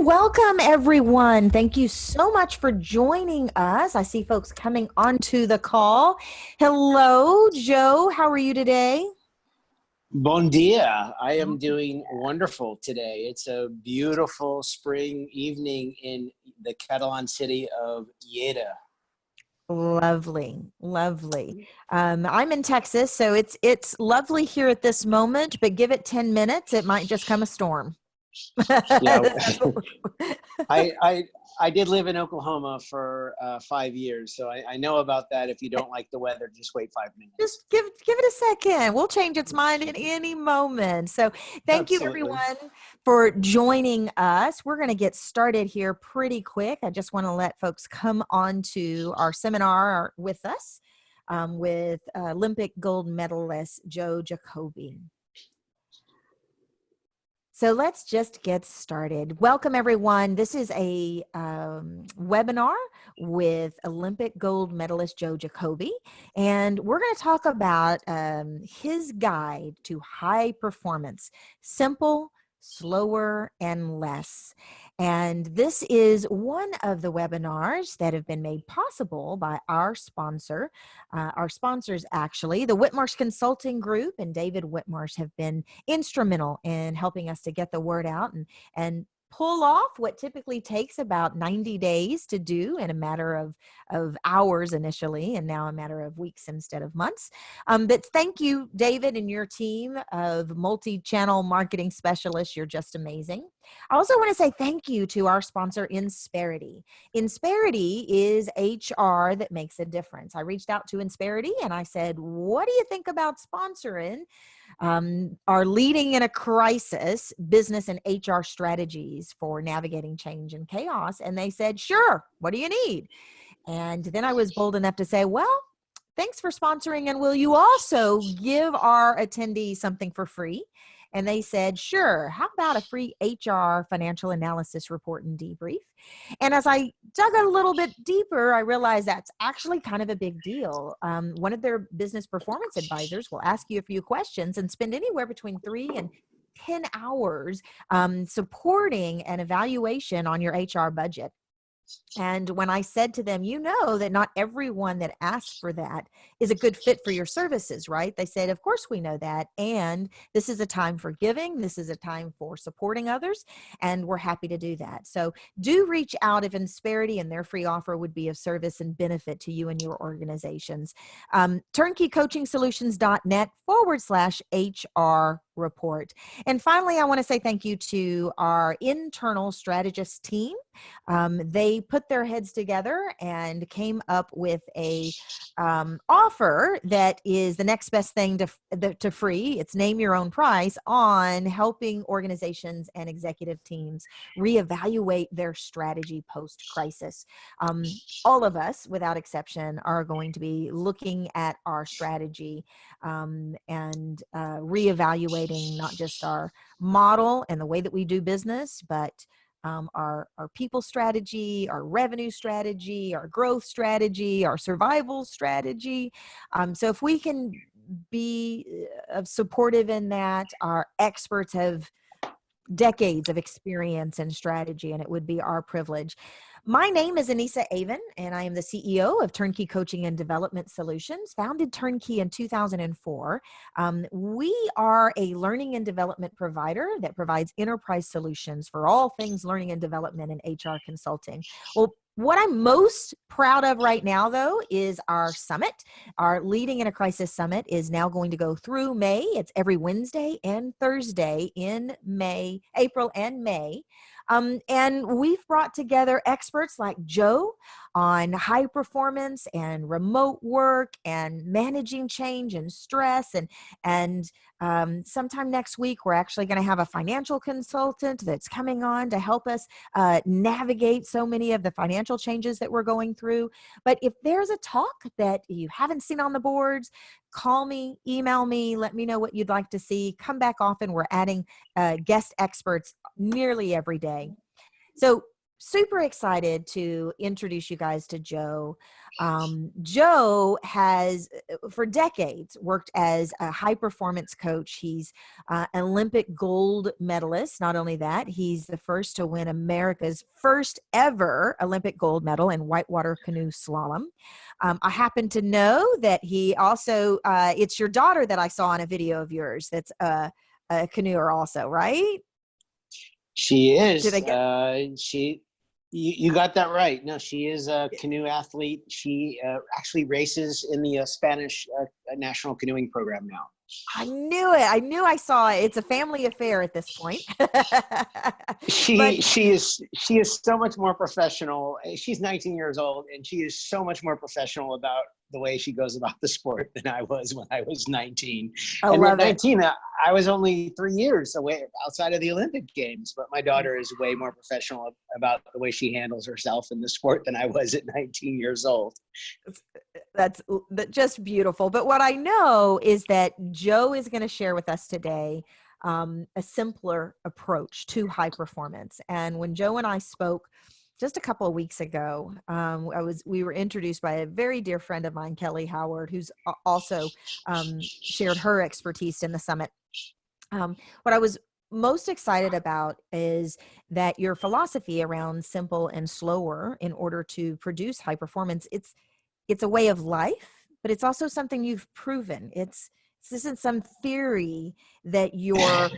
Welcome everyone. Thank you so much for joining us. I see folks coming onto the call. Hello, Joe. How are you today? Bon dia. I am doing wonderful today. It's a beautiful spring evening in the Catalan city of Lleida. Lovely, lovely. I'm in Texas, so it's lovely here at this moment, but give it 10 minutes, it might just come a storm. Yeah, That's what I did live in Oklahoma for 5 years, so I know about that. If you don't like the weather, just wait 5 minutes. Just give it a second. We'll change its mind at any moment. So thank you Absolutely. everyone for joining us. We're going to get started here pretty quick. I just want to let folks come on to our seminar with us with Olympic gold medalist Joe Jacobi. So let's just get started. Welcome, everyone. This is a webinar with Olympic gold medalist Joe Jacobi, and we're going to talk about his guide to high performance, simple, slower, and less. And this is one of the webinars that have been made possible by our sponsor. Our sponsors, actually, the Whitmarsh Consulting Group and David Whitmarsh have been instrumental in helping us to get the word out and pull off what typically takes about 90 days to do in a matter of hours initially, and now a matter of weeks instead of months. But thank you, David, and your team of multi-channel marketing specialists. You're just amazing. I also want to say thank you to our sponsor, Insperity. Insperity is HR that makes a difference. I reached out to Insperity and I said, what do you think about sponsoring our leading in a crisis business and HR strategies for navigating change and chaos? And they said, sure, what do you need? And then I was bold enough to say, well, thanks for sponsoring, and will you also give our attendees something for free? And they said, sure, how about a free HR financial analysis report and debrief? And as I dug a little bit deeper, I realized that's actually kind of a big deal. One of their business performance advisors will ask you a few questions and spend anywhere between 3 and 10 hours supporting an evaluation on your HR budget. And when I said to them, you know that not everyone that asks for that is a good fit for your services, right? They said, of course we know that. And this is a time for giving. This is a time for supporting others. And we're happy to do that. So do reach out if Insperity and their free offer would be of service and benefit to you and your organizations. TurnkeyCoachingSolutions.net/HR report. And finally, I want to say thank you to our internal strategist team. They put their heads together and came up with a offer that is the next best thing to free. It's name your own price on helping organizations and executive teams reevaluate their strategy post-crisis. All of us, without exception, are going to be looking at our strategy and reevaluating not just our model and the way that we do business, but our people strategy, our revenue strategy, our growth strategy, our survival strategy. So if we can be supportive in that, our experts have decades of experience and strategy, and it would be our privilege. My name is Anissa Avon, and I am the CEO of Turnkey Coaching and Development Solutions, founded Turnkey in 2004. We are a learning and development provider that provides enterprise solutions for all things learning and development and HR consulting. Well, what I'm most proud of right now, though, is our summit. Our Leading in a Crisis Summit is now going to go through May. It's every Wednesday and Thursday in May, April and May. And we've brought together experts like Joe on high performance and remote work and managing change and stress. And sometime next week, we're actually going to have a financial consultant that's coming on to help us navigate so many of the financial changes that we're going through. But if there's a talk that you haven't seen on the boards, call me, email me, let me know what you'd like to see. Come back often. We're adding guest experts nearly every day. So super excited to introduce you guys to Joe. Joe has, for decades, worked as a high performance coach. He's Olympic gold medalist. Not only that, he's the first to win America's first ever Olympic gold medal in whitewater canoe slalom. I happen to know that he also, it's your daughter that I saw in a video of yours that's a canoeer also, right? She Did I is. get You got that right. No, she is a canoe athlete. She actually races in the Spanish national canoeing program now. I knew it. I knew I saw it. It's a family affair at this point. But She is so much more professional. She's 19 years old, and she is so much more professional about the way she goes about the sport than I was when I was 19. I And at love it. 19, I was only 3 years away outside of the Olympic Games. But my daughter is way more professional about the way she handles herself in the sport than I was at 19 years old. That's just beautiful. But what I know is that Joe is going to share with us today a simpler approach to high performance. And when Joe and I spoke just a couple of weeks ago, we were introduced by a very dear friend of mine, Kelly Howard, who's also shared her expertise in the summit. What I was most excited about is that your philosophy around simple and slower in order to produce high performance, it's a way of life, but it's also something you've proven. This isn't some theory that you're,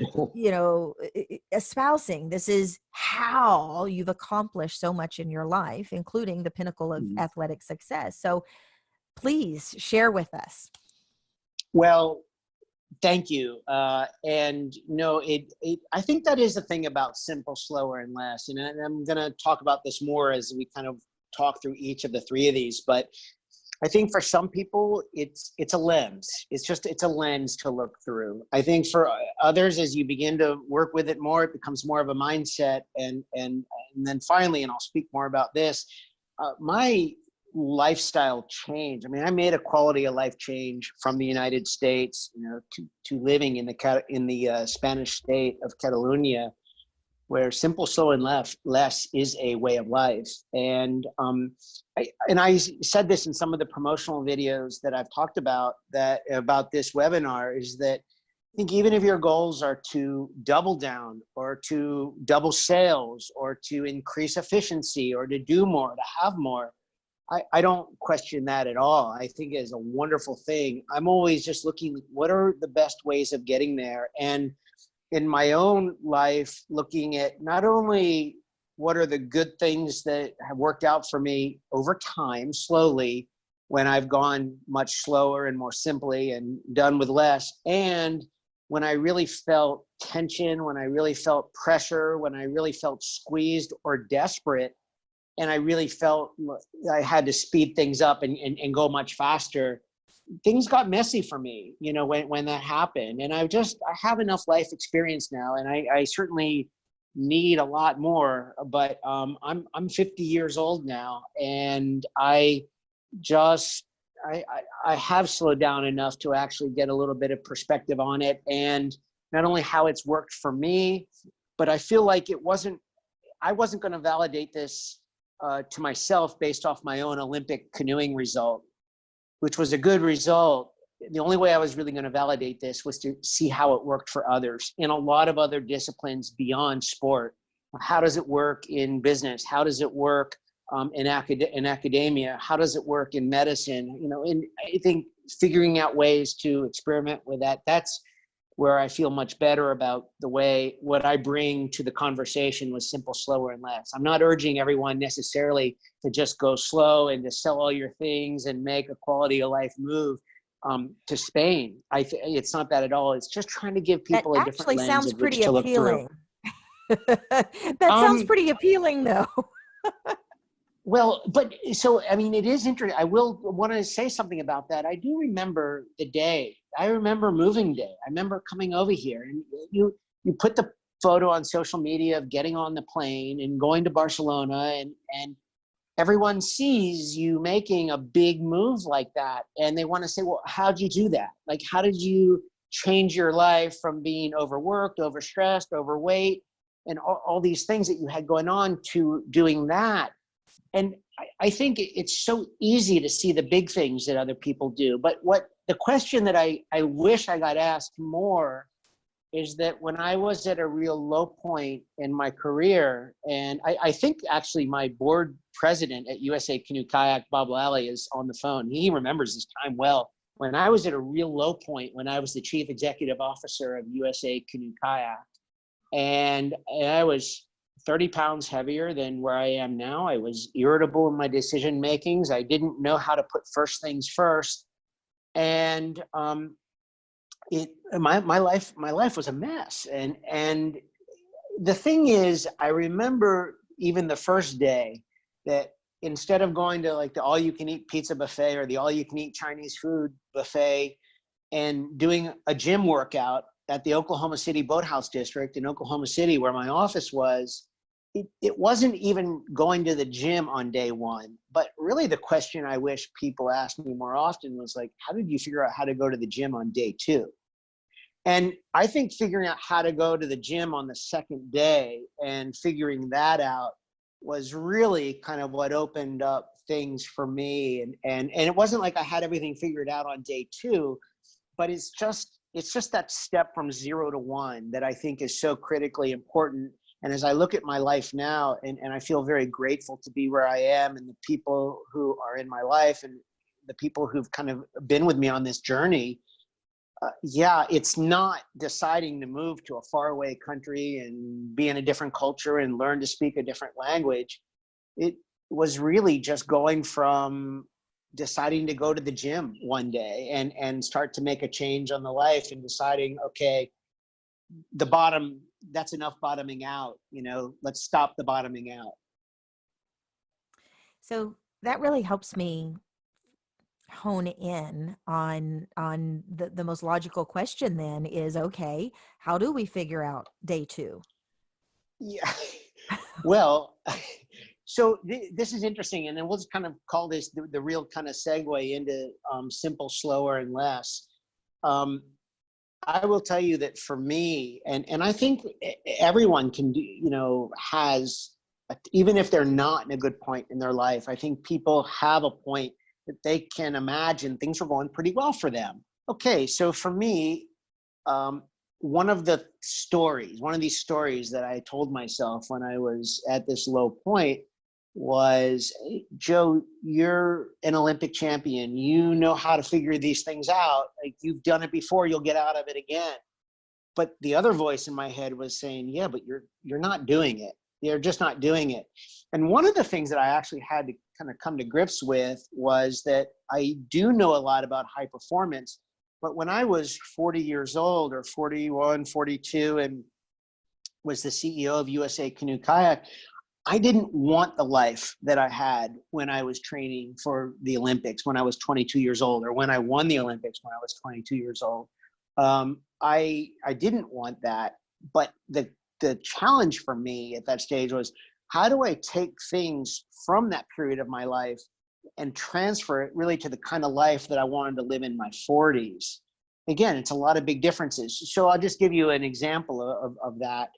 espousing. This is how you've accomplished so much in your life, including the pinnacle of athletic success. So please share with us. Well, thank you. And no, I think that is the thing about simple, slower, and less. And I'm going to talk about this more as we kind of talk through each of the three of these. But I think for some people, it's a lens. It's a lens to look through. I think for others, as you begin to work with it more, it becomes more of a mindset. And then finally, and I'll speak more about this, my lifestyle change. I mean, I made a quality of life change from the United States, to living in the Spanish state of Catalunya, where simple, slow, and less is a way of life. And I said this in some of the promotional videos that I've talked about this webinar, is that I think even if your goals are to double down or to double sales or to increase efficiency or to do more, to have more, I don't question that at all. I think it's a wonderful thing. I'm always just looking, what are the best ways of getting there? And in my own life, looking at not only what are the good things that have worked out for me over time, slowly, when I've gone much slower and more simply and done with less, and when I really felt tension, when I really felt pressure, when I really felt squeezed or desperate, and I really felt I had to speed things up and go much faster, things got messy for me, when that happened. And I have enough life experience now, and I certainly need a lot more, but I'm 50 years old now, and I have slowed down enough to actually get a little bit of perspective on it, and not only how it's worked for me, but I feel like I wasn't going to validate this to myself based off my own Olympic canoeing result, which was a good result. The only way I was really going to validate this was to see how it worked for others in a lot of other disciplines beyond sport. How does it work in business? How does it work in academia? How does it work in medicine? And I think figuring out ways to experiment with that's where I feel much better about what I bring to the conversation with simple, slower, and less. I'm not urging everyone necessarily to just go slow and to sell all your things and make a quality of life move to Spain. It's not that at all. It's just trying to give people a different lens of which to look through. That sounds pretty appealing, though. Well, but so, I mean, it is interesting. I will want to say something about that. I do remember the day. I remember moving day. I remember coming over here, and you put the photo on social media of getting on the plane and going to Barcelona, and everyone sees you making a big move like that. And they want to say, well, how'd you do that? Like, how did you change your life from being overworked, overstressed, overweight, and all these things that you had going on to doing that. And I think it's so easy to see the big things that other people do. But what the question that I wish I got asked more is that when I was at a real low point in my career, and I think actually my board president at USA Canoe Kayak, Bob Lally, is on the phone. He remembers this time well. When I was at a real low point, when I was the chief executive officer of USA Canoe Kayak, and I was 30 pounds heavier than where I am now. I was irritable in my decision makings. I didn't know how to put first things first. And my life was a mess. And the thing is, I remember even the first day that instead of going to like the all you can eat pizza buffet or the all you can eat Chinese food buffet and doing a gym workout at the Oklahoma City Boathouse District in Oklahoma City, where my office was, it wasn't even going to the gym on day one. But really the question I wish people asked me more often was like, how did you figure out how to go to the gym on day two? And I think figuring out how to go to the gym on the second day and figuring that out was really kind of what opened up things for me. And it wasn't like I had everything figured out on day two, but it's just that step from 0 to 1 that I think is so critically important. And as I look at my life now, and I feel very grateful to be where I am and the people who are in my life and the people who've kind of been with me on this journey, it's not deciding to move to a faraway country and be in a different culture and learn to speak a different language. It was really just going from deciding to go to the gym one day and start to make a change on the life and deciding, okay, that's enough bottoming out, let's stop the bottoming out. So that really helps me hone in on the most logical question then is, okay, how do we figure out day two? Yeah. Well, so this is interesting, and then we'll just kind of call this the real kind of segue into simple, slower, and less. I will tell you that for me, and I think everyone can do, even if they're not in a good point in their life, I think people have a point that they can imagine things are going pretty well for them. Okay, so for me, one of these stories that I told myself when I was at this low point was, Joe, you're an Olympic champion. You know how to figure these things out. Like, you've done it before, you'll get out of it again. But the other voice in my head was saying, yeah, but you're not doing it. You're just not doing it. And one of the things that I actually had to kind of come to grips with was that I do know a lot about high performance, but when I was 40 years old or 41, 42, and was the CEO of USA Canoe Kayak, I didn't want the life that I had when I was training for the Olympics when I was 22 years old, or when I won the Olympics when I was 22 years old. I didn't want that, but the challenge for me at that stage was, how do I take things from that period of my life and transfer it really to the kind of life that I wanted to live in my 40s? Again, it's a lot of big differences. So I'll just give you an example of that.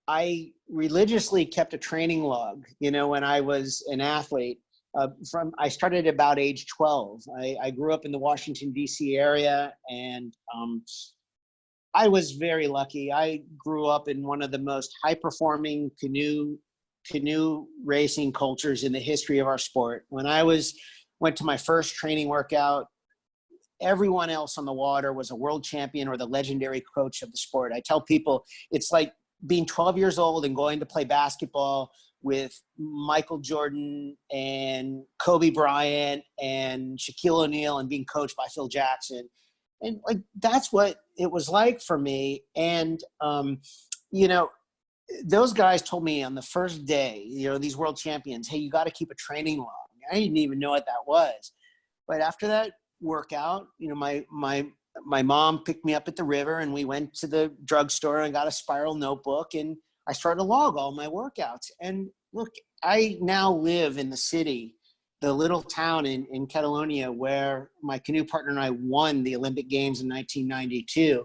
I religiously kept a training log, when I was an athlete. I started about age 12. I grew up in the Washington, D.C. area, and I was very lucky. I grew up in one of the most high-performing canoe racing cultures in the history of our sport. When I went to my first training workout, everyone else on the water was a world champion or the legendary coach of the sport. I tell people it's like being 12 years old and going to play basketball with Michael Jordan and Kobe Bryant and Shaquille O'Neal and being coached by Phil Jackson. And like, that's what it was like for me. And, those guys told me on the first day, these world champions, hey, you got to keep a training log. I didn't even know what that was. But after that workout, my mom picked me up at the river and we went to the drugstore and got a spiral notebook and I started to log all my workouts. And look, I now live in the city, the little town in Catalunya where my canoe partner and I won the Olympic Games in 1992.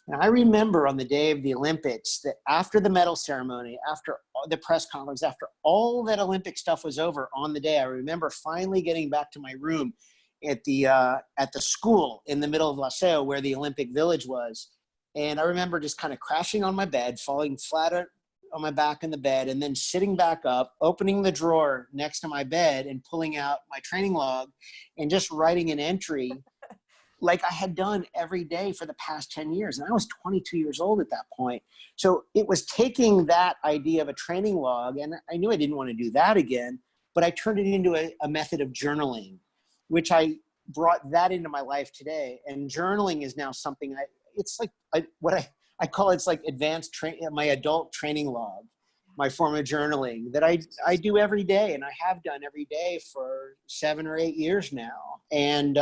And I remember on the day of the Olympics that after the medal ceremony, after the press conference, after all that Olympic stuff was over on the day, I remember finally getting back to my room at the school in the middle of Laseo where the Olympic Village was. And I remember just kind of crashing on my bed, falling flat on my back in the bed, and then sitting back up, opening the drawer next to my bed and pulling out my training log and just writing an entry like I had done every day for the past 10 years. And I was 22 years old at that point. So it was taking that idea of a training log, and I knew I didn't want to do that again, but I turned it into a method of journaling, which I brought that into my life today. And journaling is now something it's like what I call it's like my adult training log, my form of journaling that I do every day, and I have done every day for 7 or 8 years now. And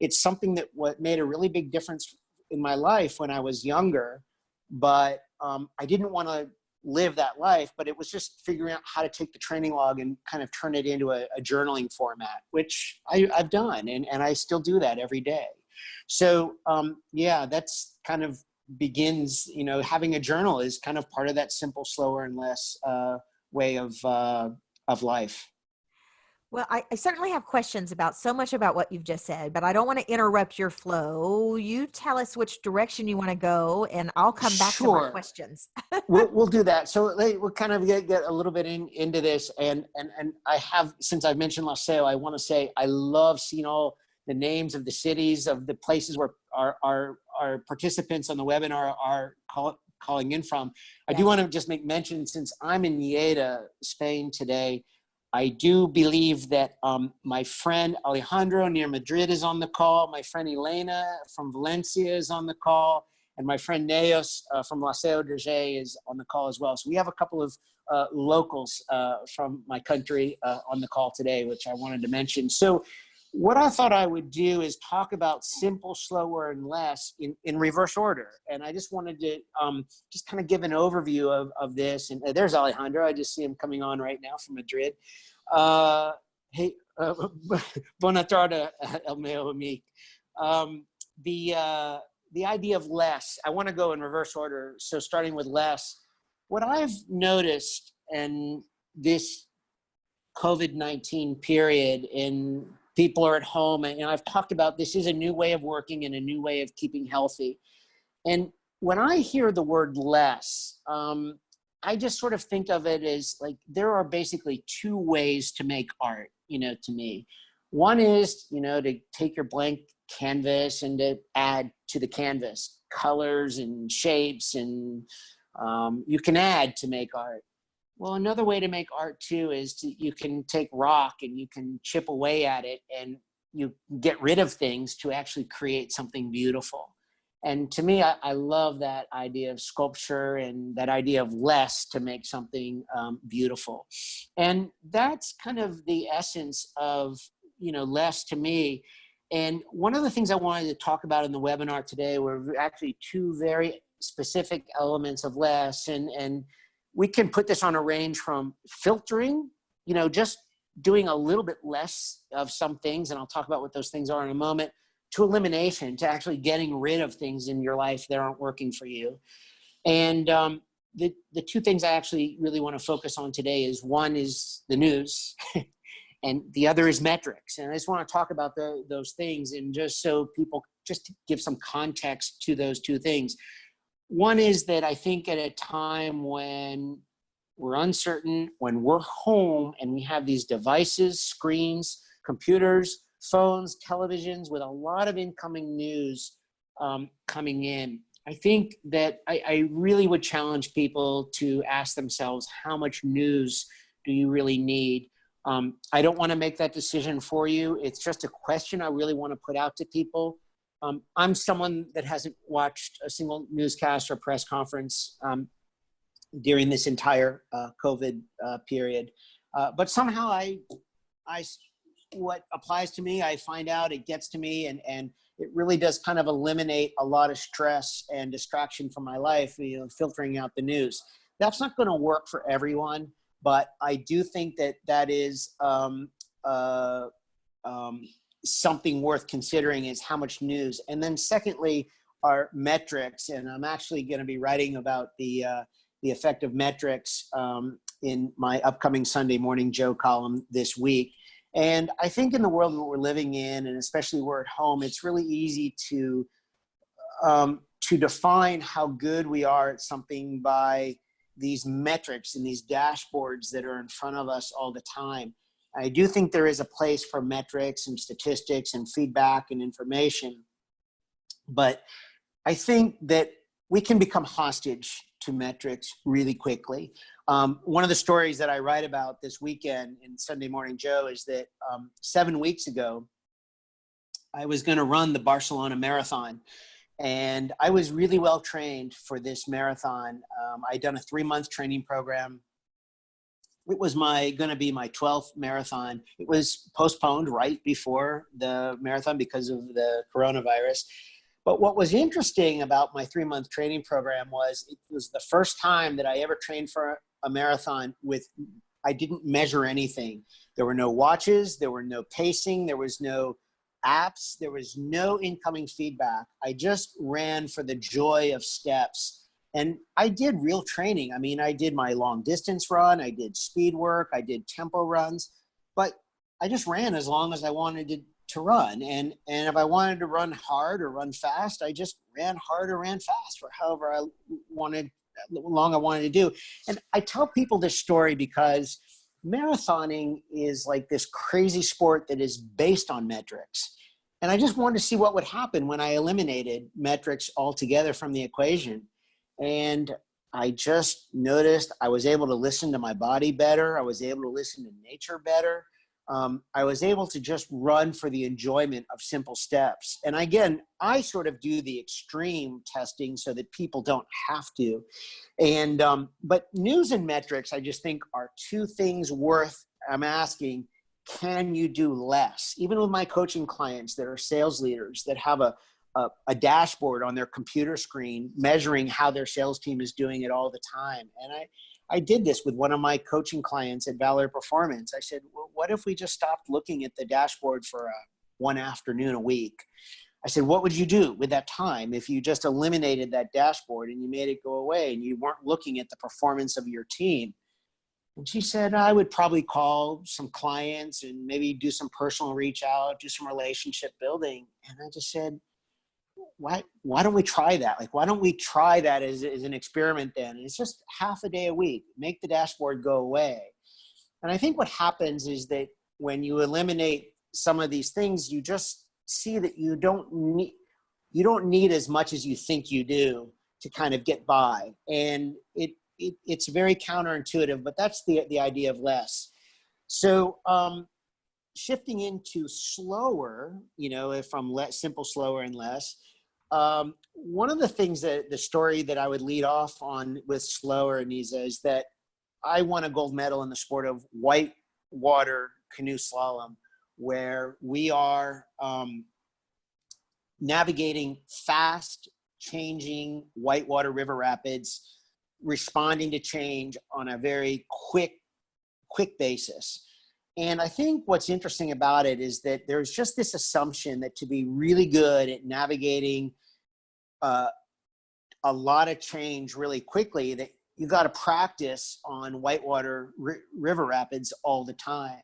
it's something that made a really big difference in my life when I was younger, but I didn't want to live that life, but it was just figuring out how to take the training log and kind of turn it into a journaling format, which I've done, and I still do that every day. So yeah, that's kind of begins, having a journal is kind of part of that simple, slower, and less way of life. Well, I certainly have questions about so much about what you've just said, but I don't want to interrupt your flow. You tell us which direction you want to go, and I'll come back to my questions. We'll do that. So we'll kind of get a little bit into this, and I have, since I've mentioned Laseo, I want to say I love seeing all the names of the cities, of the places where our participants on the webinar are calling in from. I do want to just make mention, since I'm in Lleida, Spain today, I do believe that my friend Alejandro near Madrid is on the call. My friend Elena from Valencia is on the call. And my friend Neos from Laseo Dragé is on the call as well. So we have a couple of locals from my country on the call today, which I wanted to mention. So what I thought I would do is talk about simple, slower, and less in reverse order. And I just wanted to just kind of give an overview of this. And there's Alejandro. I just see him coming on right now from Madrid. Hey, bona tarde, el meu amic. The idea of less, I want to go in reverse order. So starting with less, what I've noticed in this COVID-19 period, in people are at home, and I've talked about this is a new way of working and a new way of keeping healthy. And when I hear the word less, I just sort of think of it as like there are basically two ways to make art, to me. One is, to take your blank canvas and to add to the canvas colors and shapes, and you can add to make art. Well, another way to make art too is you can take rock and you can chip away at it and you get rid of things to actually create something beautiful. And to me, I love that idea of sculpture and that idea of less to make something beautiful. And that's kind of the essence of, less to me. And one of the things I wanted to talk about in the webinar today were actually two very specific elements of less. And we can put this on a range from filtering, just doing a little bit less of some things, and I'll talk about what those things are in a moment, to elimination, to actually getting rid of things in your life that aren't working for you. And the two things I actually really want to focus on today is, one is the news and the other is metrics. And I just want to talk about those things, and just so people, just to give some context to those two things. One is that I think at a time when we're uncertain, when we're home and we have these devices, screens, computers, phones, televisions, with a lot of incoming news coming in, I think that I really would challenge people to ask themselves, how much news do you really need? I don't want to make that decision for you. It's just a question I really want to put out to people. I'm someone that hasn't watched a single newscast or press conference during this entire COVID period. But somehow what applies to me, I find out, it gets to me, and it really does kind of eliminate a lot of stress and distraction from my life, filtering out the news. That's not going to work for everyone, but I do think that is something worth considering, is how much news. And then secondly, are metrics, and I'm actually going to be writing about the effect of metrics in my upcoming Sunday Morning Joe column this week. And I think in the world that we're living in, and especially we're at home, it's really easy to define how good we are at something by these metrics and these dashboards that are in front of us all the time. I do think there is a place for metrics and statistics and feedback and information, but I think that we can become hostage to metrics really quickly. One of the stories that I write about this weekend in Sunday Morning Joe is that 7 weeks ago, I was going to run the Barcelona Marathon. And I was really well trained for this marathon. I'd done a 3-month training program. It was going to be my 12th marathon. It was postponed right before the marathon because of the coronavirus. But what was interesting about my 3-month training program was it was the first time that I ever trained for a marathon I didn't measure anything. There were no watches, there were no pacing, there was no apps, there was no incoming feedback. I just ran for the joy of steps. And I did real training. I mean, I did my long distance run, I did speed work, I did tempo runs, but I just ran as long as I wanted to run. And if I wanted to run hard or run fast, I just ran hard or ran fast for however long I wanted to do. And I tell people this story because marathoning is like this crazy sport that is based on metrics. And I just wanted to see what would happen when I eliminated metrics altogether from the equation. And I just noticed I was able to listen to my body better. I was able to listen to nature better. I was able to just run for the enjoyment of simple steps. And again, I sort of do the extreme testing so that people don't have to. And but news and metrics, I just think, are two things I'm asking, can you do less? Even with my coaching clients that are sales leaders that have a dashboard on their computer screen measuring how their sales team is doing it all the time. And I did this with one of my coaching clients at Valor Performance. I said, well, what if we just stopped looking at the dashboard for one afternoon a week? I said, what would you do with that time if you just eliminated that dashboard and you made it go away and you weren't looking at the performance of your team? And she said, I would probably call some clients and maybe do some personal reach out, do some relationship building. And I just said, why don't we try that? Like, why don't we try that as an experiment then? And it's just half a day a week, make the dashboard go away. And I think what happens is that when you eliminate some of these things, you just see that you don't need as much as you think you do to kind of get by. And it's very counterintuitive, but that's the idea of less. So shifting into slower, from simple, slower, and less, one of the things that the story that I would lead off on with slower, Anisa, is that I won a gold medal in the sport of whitewater canoe slalom, where we are navigating fast changing whitewater river rapids, responding to change on a very quick basis. And I think what's interesting about it is that there's just this assumption that to be really good at navigating a lot of change really quickly, that you got to practice on whitewater river rapids all the time.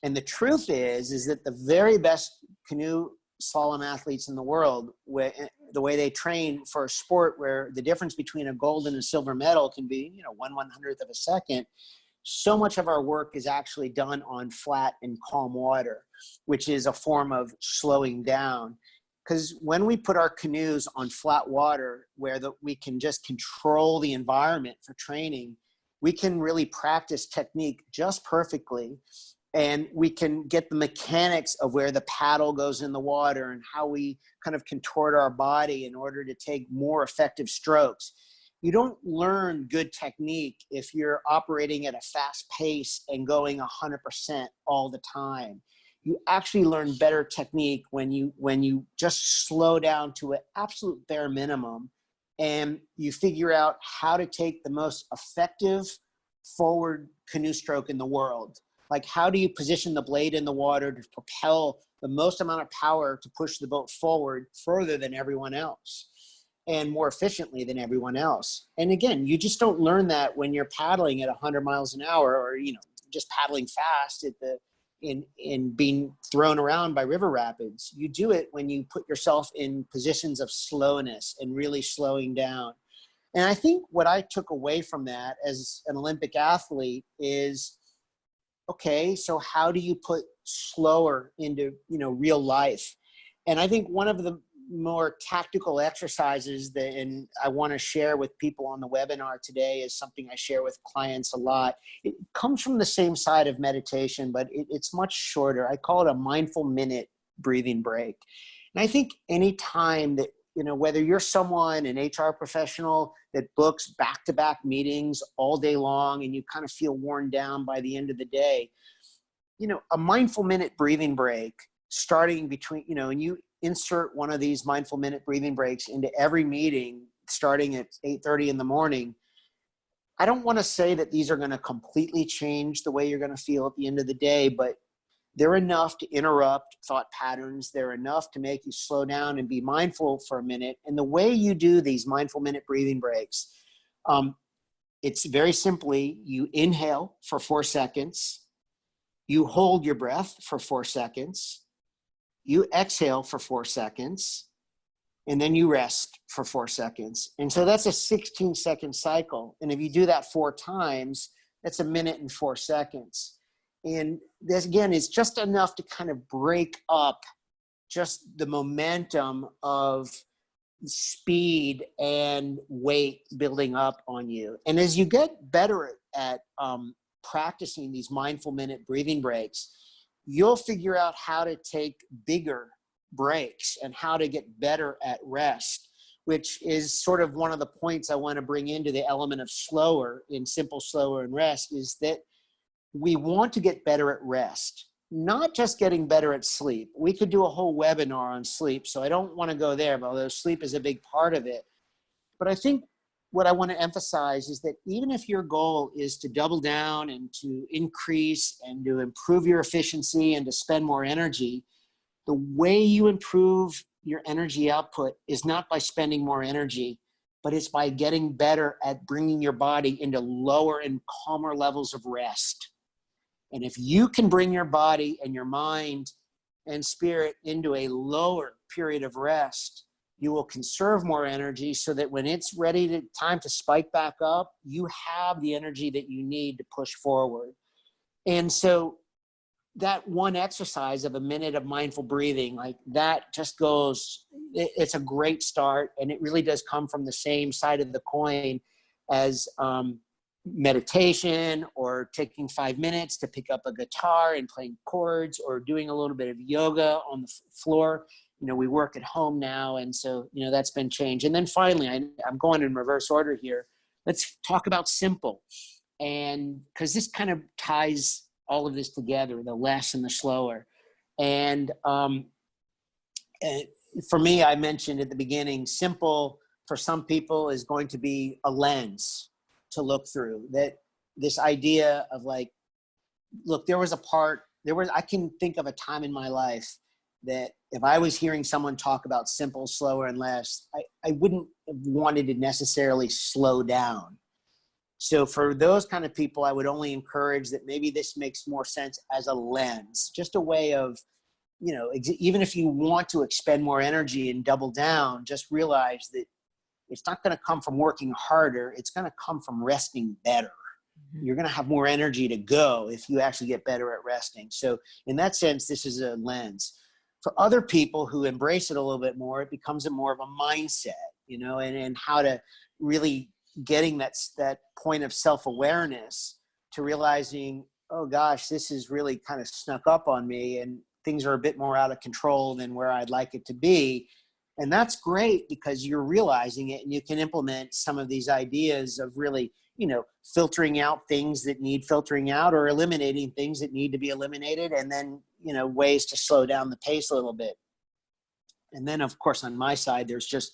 And the truth is that the very best canoe slalom athletes in the world, the way they train for a sport where the difference between a gold and a silver medal can be, 1/100th of a second, so much of our work is actually done on flat and calm water, which is a form of slowing down. Because when we put our canoes on flat water where we can just control the environment for training, we can really practice technique just perfectly. And we can get the mechanics of where the paddle goes in the water and how we kind of contort our body in order to take more effective strokes. You don't learn good technique if you're operating at a fast pace and going 100% all the time. You actually learn better technique when you just slow down to an absolute bare minimum and you figure out how to take the most effective forward canoe stroke in the world. Like, how do you position the blade in the water to propel the most amount of power to push the boat forward further than everyone else? and more efficiently than everyone else. And again, you just don't learn that when you're paddling at 100 miles an hour, or, you know, just paddling fast at the, in being thrown around by river rapids. You do it when you put yourself in positions of slowness and really slowing down. And I think what I took away from that as an Olympic athlete is, okay, so how do you put slower into, you know, real life? And I think one of the more tactical exercises that, and I want to share with people on the webinar today, is something I share with clients a lot. It comes from the same side of meditation, but it's much shorter. I call it a mindful minute breathing break. And I think any time that, you know, whether you're someone, an HR professional that books back-to-back meetings all day long and you kind of feel worn down by the end of the day, you know, a mindful minute breathing break starting between, you know, and you insert one of these mindful minute breathing breaks into every meeting starting at 8:30 in the morning. I don't want to say that these are going to completely change the way you're going to feel at the end of the day, but they're enough to interrupt thought patterns. They're enough to make you slow down and be mindful for a minute. And the way you do these mindful minute breathing breaks, it's very simply, you inhale for 4 seconds, you hold your breath for 4 seconds, you exhale for 4 seconds, and then you rest for 4 seconds. And so that's a 16-second cycle. And if you do that 4 times, that's a minute and 4 seconds. And this, again, is just enough to kind of break up just the momentum of speed and weight building up on you. And as you get better at practicing these mindful minute breathing breaks, you'll figure out how to take bigger breaks and how to get better at rest, which is sort of one of the points I want to bring into the element of slower in simple, slower, and rest, is that we want to get better at rest, not just getting better at sleep. We could do a whole webinar on sleep, so I don't want to go there, but although sleep is a big part of it. But I think what I want to emphasize is that even if your goal is to double down and to increase and to improve your efficiency and to spend more energy, the way you improve your energy output is not by spending more energy, but it's by getting better at bringing your body into lower and calmer levels of rest. And if you can bring your body and your mind and spirit into a lower period of rest, you will conserve more energy so that when it's time to spike back up, you have the energy that you need to push forward. And so that one exercise of a minute of mindful breathing, like that just goes, it's a great start. And it really does come from the same side of the coin as meditation, or taking 5 minutes to pick up a guitar and playing chords, or doing a little bit of yoga on the floor. You know, we work at home now, and so, you know, that's been changed. And then finally, I'm going in reverse order here. Let's talk about simple. And because this kind of ties all of this together, the less and the slower. And for me, I mentioned at the beginning, simple for some people is going to be a lens to look through. That this idea of like, look, I can think of a time in my life that if I was hearing someone talk about simple, slower, and less, I wouldn't have wanted to necessarily slow down. So for those kind of people, I would only encourage that maybe this makes more sense as a lens, just a way of, you know, even if you want to expend more energy and double down, just realize that it's not going to come from working harder. It's going to come from resting better. Mm-hmm. You're going to have more energy to go if you actually get better at resting. So in that sense, this is a lens. For other people who embrace it a little bit more, it becomes more of a mindset, you know, and how to really getting that point of self-awareness to realizing, oh gosh, this is really kind of snuck up on me and things are a bit more out of control than where I'd like it to be. And that's great because you're realizing it and you can implement some of these ideas of really, you know, filtering out things that need filtering out or eliminating things that need to be eliminated. And then, you know, ways to slow down the pace a little bit. And then of course, on my side, there's just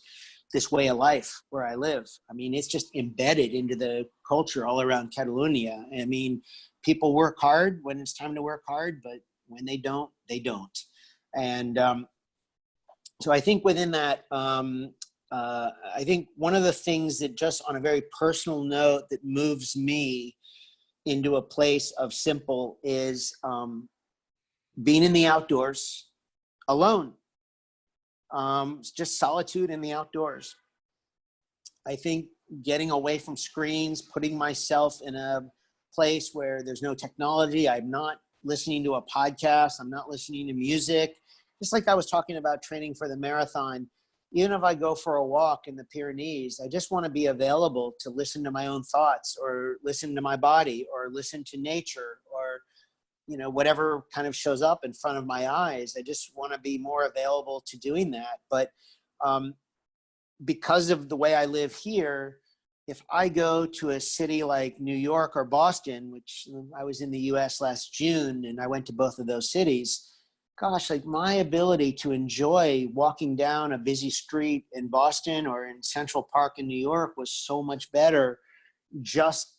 this way of life where I live. I mean, it's just embedded into the culture all around Catalunya. I mean, people work hard when it's time to work hard, but when they don't, they don't. And, so I think within that, I think one of the things that, just on a very personal note, that moves me into a place of simple is being in the outdoors alone. Just solitude in the outdoors. I think getting away from screens, putting myself in a place where there's no technology. I'm not listening to a podcast. I'm not listening to music. Just like I was talking about training for the marathon, even if I go for a walk in the Pyrenees, I just want to be available to listen to my own thoughts, or listen to my body, or listen to nature, or, you know, whatever kind of shows up in front of my eyes. I just want to be more available to doing that. But because of the way I live here, if I go to a city like New York or Boston, which I was in the US last June and I went to both of those cities, gosh, like my ability to enjoy walking down a busy street in Boston or in Central Park in New York was so much better, just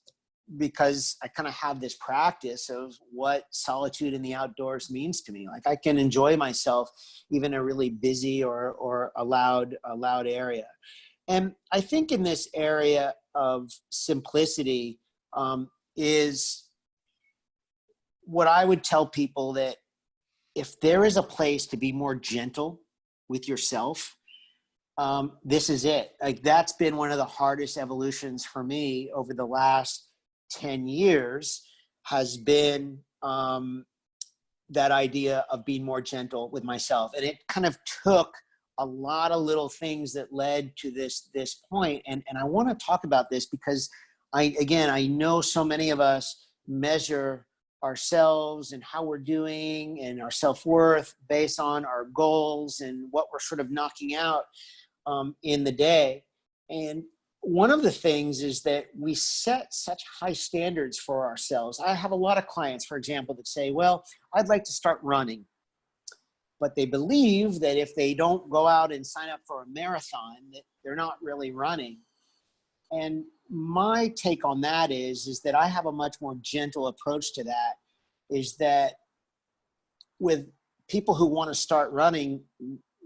because I kind of have this practice of what solitude in the outdoors means to me. Like I can enjoy myself even in a really busy or a loud area. And I think in this area of simplicity is what I would tell people, that if there is a place to be more gentle with yourself, this is it. Like that's been one of the hardest evolutions for me over the last 10 years, has been that idea of being more gentle with myself. And it kind of took a lot of little things that led to this point. And I want to talk about this because I know so many of us measure ourselves and how we're doing and our self-worth based on our goals and what we're sort of knocking out in the day. And one of the things is that we set such high standards for ourselves. I have a lot of clients, for example, that say, well, I'd like to start running. But they believe that if they don't go out and sign up for a marathon, that they're not really running. And my take on that is that I have a much more gentle approach to that, is that with people who want to start running,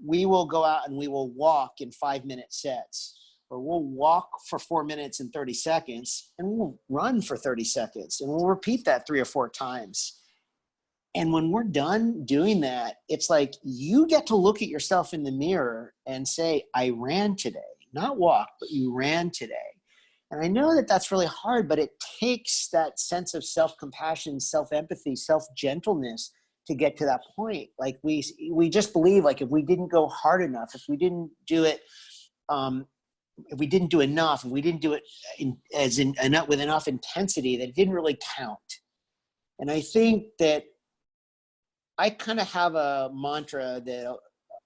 we will go out and we will walk in 5-minute sets, or we'll walk for 4 minutes and 30 seconds and we'll run for 30 seconds and we'll repeat that 3 or 4 times. And when we're done doing that, it's like you get to look at yourself in the mirror and say, I ran today, not walk, but you ran today. And I know that that's really hard, but it takes that sense of self-compassion, self-empathy, self-gentleness to get to that point. Like we just believe, like if we didn't go hard enough, if we didn't do it, if we didn't do enough, if we didn't do it with enough intensity, that it didn't really count. And I think that I kind of have a mantra that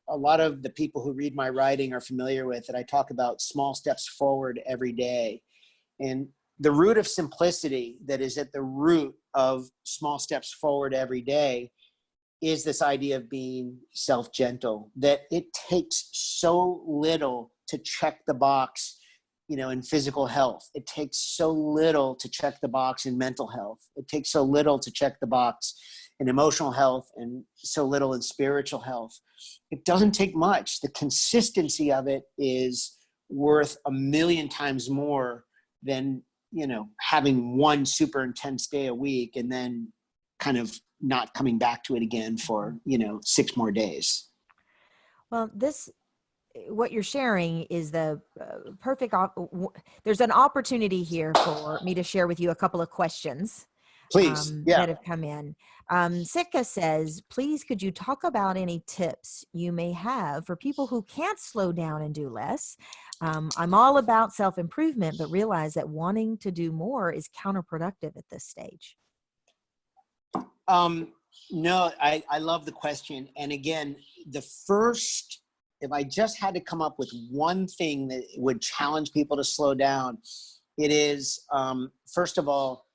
a lot of the people who read my writing are familiar with, that I talk about small steps forward every day. And the root of simplicity that is at the root of small steps forward every day is this idea of being self-gentle, that it takes so little to check the box, in physical health. It takes so little to check the box in mental health. It takes so little to check the box in emotional health, and so little in spiritual health. It doesn't take much. The consistency of it is worth 1,000,000 times more than, having one super intense day a week and then kind of not coming back to it again for, 6 more days. Well, what you're sharing is the perfect. There's an opportunity here for me to share with you a couple of questions. Please. Yeah. That have come in. Sitka says, please, could you talk about any tips you may have for people who can't slow down and do less? I'm all about self-improvement, but realize that wanting to do more is counterproductive at this stage. No, I love the question. And again, if I just had to come up with one thing that would challenge people to slow down, it is, first of all,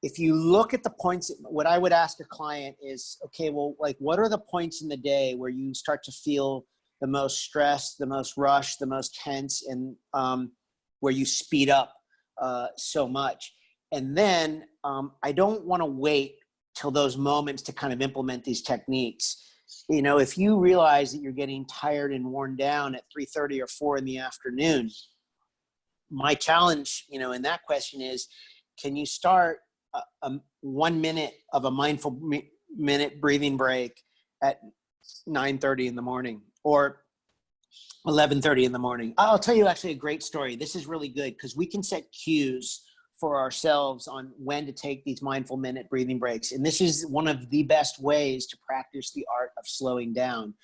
if you look at the points, what I would ask a client is, okay, well, like, what are the points in the day where you start to feel the most stressed, the most rushed, the most tense, and where you speed up so much? And then I don't want to wait till those moments to kind of implement these techniques. if you realize that you're getting tired and worn down at 3:30 or 4 in the afternoon, my challenge, in that question is, can you start a 1 minute of a mindful minute breathing break at 9:30 in the morning or 11:30 in the morning? I'll tell you actually a great story. This is really good because we can set cues for ourselves on when to take these mindful minute breathing breaks. And this is one of the best ways to practice the art of slowing down.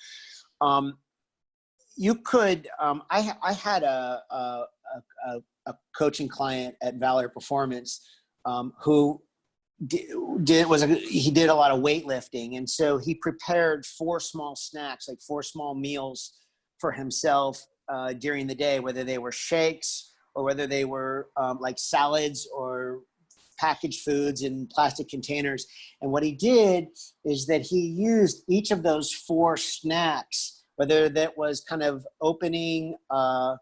You could, I had a coaching client at Valor Performance who did a lot of weightlifting. And so he prepared 4 small snacks, like 4 small meals for himself during the day, whether they were shakes or whether they were like salads or packaged foods in plastic containers. And what he did is that he used each of those 4 snacks, whether that was kind of opening a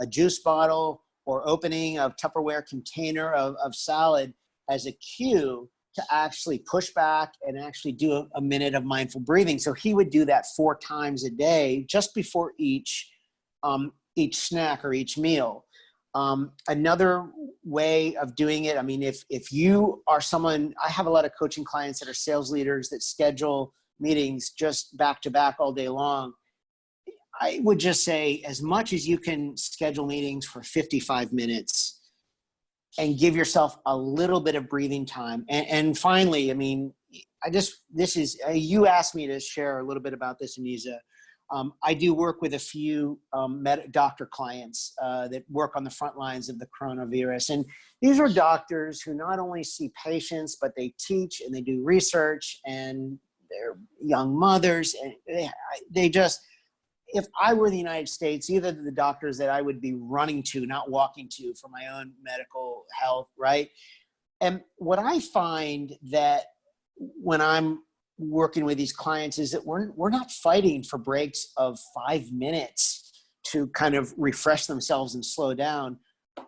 juice bottle or opening a Tupperware container of salad, as a cue to actually push back and actually do a minute of mindful breathing. So he would do that 4 times a day, just before each snack or each meal. Another way of doing it, I mean, if you are someone, I have a lot of coaching clients that are sales leaders that schedule meetings just back to back all day long. I would just say, as much as you can schedule meetings for 55 minutes and give yourself a little bit of breathing time. And finally, I mean, you asked me to share a little bit about this, Anisa. I do work with a few doctor clients that work on the front lines of the coronavirus. And these are doctors who not only see patients, but they teach and they do research, and they're young mothers. And they just, if I were the United States, these are the doctors that I would be running to, not walking to, for my own medical health, right? And what I find that when I'm working with these clients is that we're not fighting for breaks of 5 minutes to kind of refresh themselves and slow down.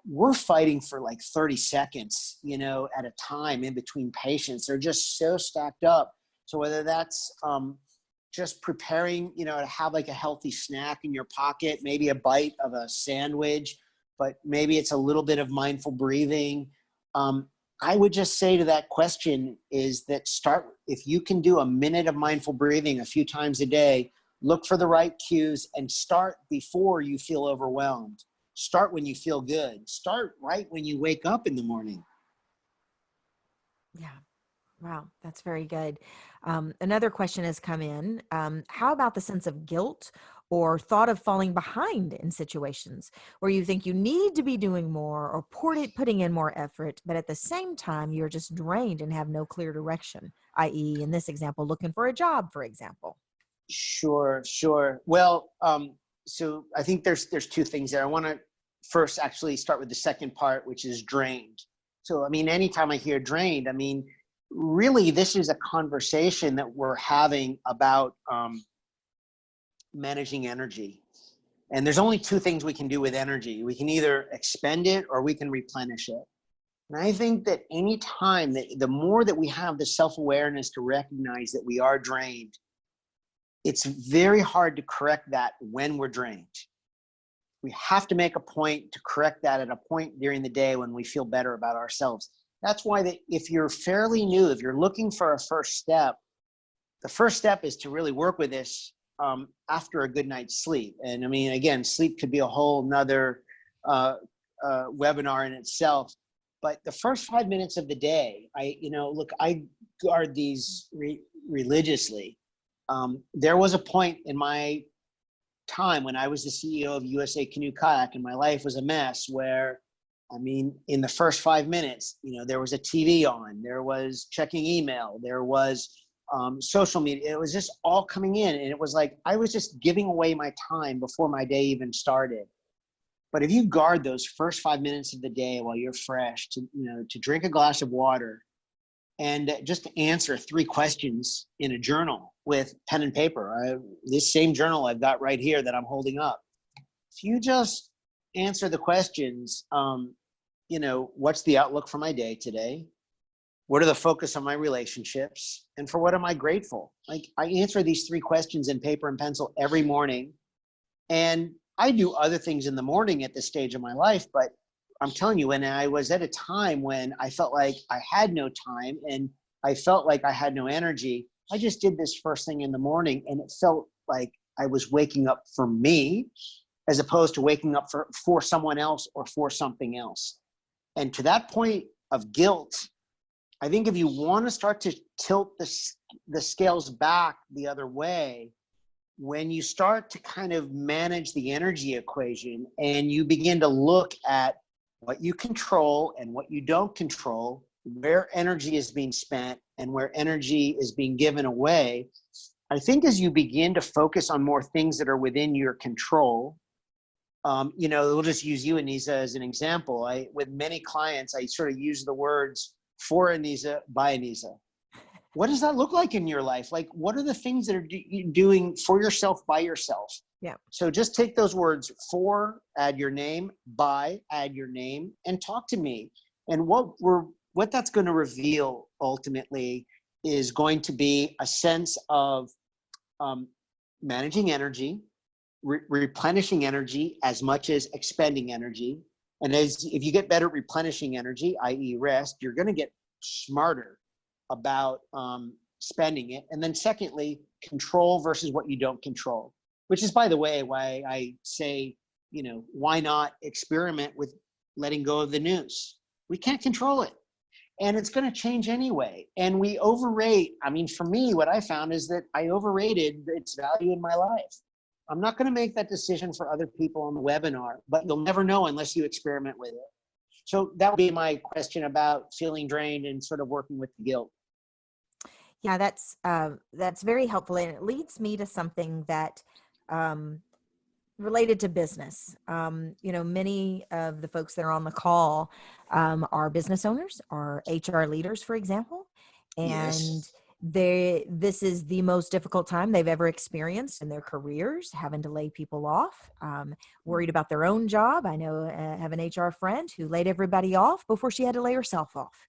We're fighting for like 30 seconds, at a time in between patients. They're just so stacked up. So whether that's just preparing, to have like a healthy snack in your pocket, maybe a bite of a sandwich, but maybe it's a little bit of mindful breathing. I would just say to that question is that if you can do a minute of mindful breathing a few times a day, look for the right cues and start before you feel overwhelmed. Start when you feel good. Start right when you wake up in the morning. Yeah. Wow, that's very good. Another question has come in. How about the sense of guilt or thought of falling behind in situations where you think you need to be doing more or putting in more effort, but at the same time, you're just drained and have no clear direction, i.e. in this example, looking for a job, for example? Sure. Well, so I think there's 2 things there. I want to first actually start with the second part, which is drained. So, I mean, anytime I hear drained, I mean, really, this is a conversation that we're having about managing energy. And there's only 2 things we can do with energy. We can either expend it or we can replenish it. And I think that any time the more that we have the self-awareness to recognize that we are drained, it's very hard to correct that when we're drained. We have to make a point to correct that at a point during the day when we feel better about ourselves. That's why if you're fairly new, if you're looking for a first step, the first step is to really work with this after a good night's sleep. And I mean, again, sleep could be a whole nother webinar in itself. But the first 5 minutes of the day, I guard these religiously. There was a point in my time when I was the CEO of USA Canoe Kayak and my life was a mess where, I mean, in the first 5 minutes, there was a TV on, there was checking email, there was social media. It was just all coming in. And it was like, I was just giving away my time before my day even started. But if you guard those first 5 minutes of the day while you're fresh to drink a glass of water and just to answer 3 questions in a journal with pen and paper, this same journal I've got right here that I'm holding up. If you just answer the questions, what's the outlook for my day today? What are the focus on my relationships? And for what am I grateful? Like, I answer these 3 questions in paper and pencil every morning. And I do other things in the morning at this stage of my life, but I'm telling you, when I was at a time when I felt like I had no time and I felt like I had no energy, I just did this first thing in the morning, and it felt like I was waking up for me as opposed to waking up for someone else or for something else. And to that point of guilt, I think if you want to start to tilt the scales back the other way, when you start to kind of manage the energy equation and you begin to look at what you control and what you don't control, where energy is being spent and where energy is being given away, I think as you begin to focus on more things that are within your control, we'll just use you, Anisa, as an example. With many clients, I sort of use the words for Anisa, by Anisa. What does that look like in your life? Like, what are the things that are you doing for yourself, by yourself? Yeah. So just take those words, for, add your name, by, add your name, and talk to me. And what that's going to reveal ultimately is going to be a sense of managing energy, replenishing energy as much as expending energy. And if you get better at replenishing energy, i.e. rest, you're going to get smarter about spending it. And then secondly, control versus what you don't control, which is, by the way, why I say, why not experiment with letting go of the news? We can't control it. And it's going to change anyway. And we overrate. I mean, for me, what I found is that I overrated its value in my life. I'm not going to make that decision for other people on the webinar, but you'll never know unless you experiment with it. So that would be my question about feeling drained and sort of working with the guilt. Yeah, that's very helpful, and it leads me to something that related to business. Many of the folks that are on the call are business owners, are HR leaders, for example, and Yes. this is the most difficult time they've ever experienced in their careers, having to lay people off, worried about their own job. I know I have an HR friend who laid everybody off before she had to lay herself off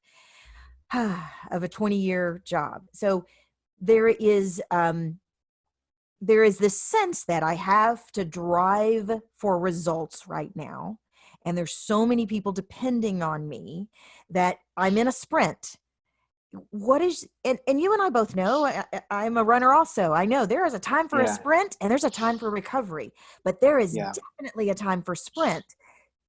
of a 20-year job. So there is this sense that I have to drive for results right now. And there's so many people depending on me that I'm in a sprint. And you and I both know, I'm a runner also. I know there is a time for a sprint and there's a time for recovery, but there is definitely a time for sprint.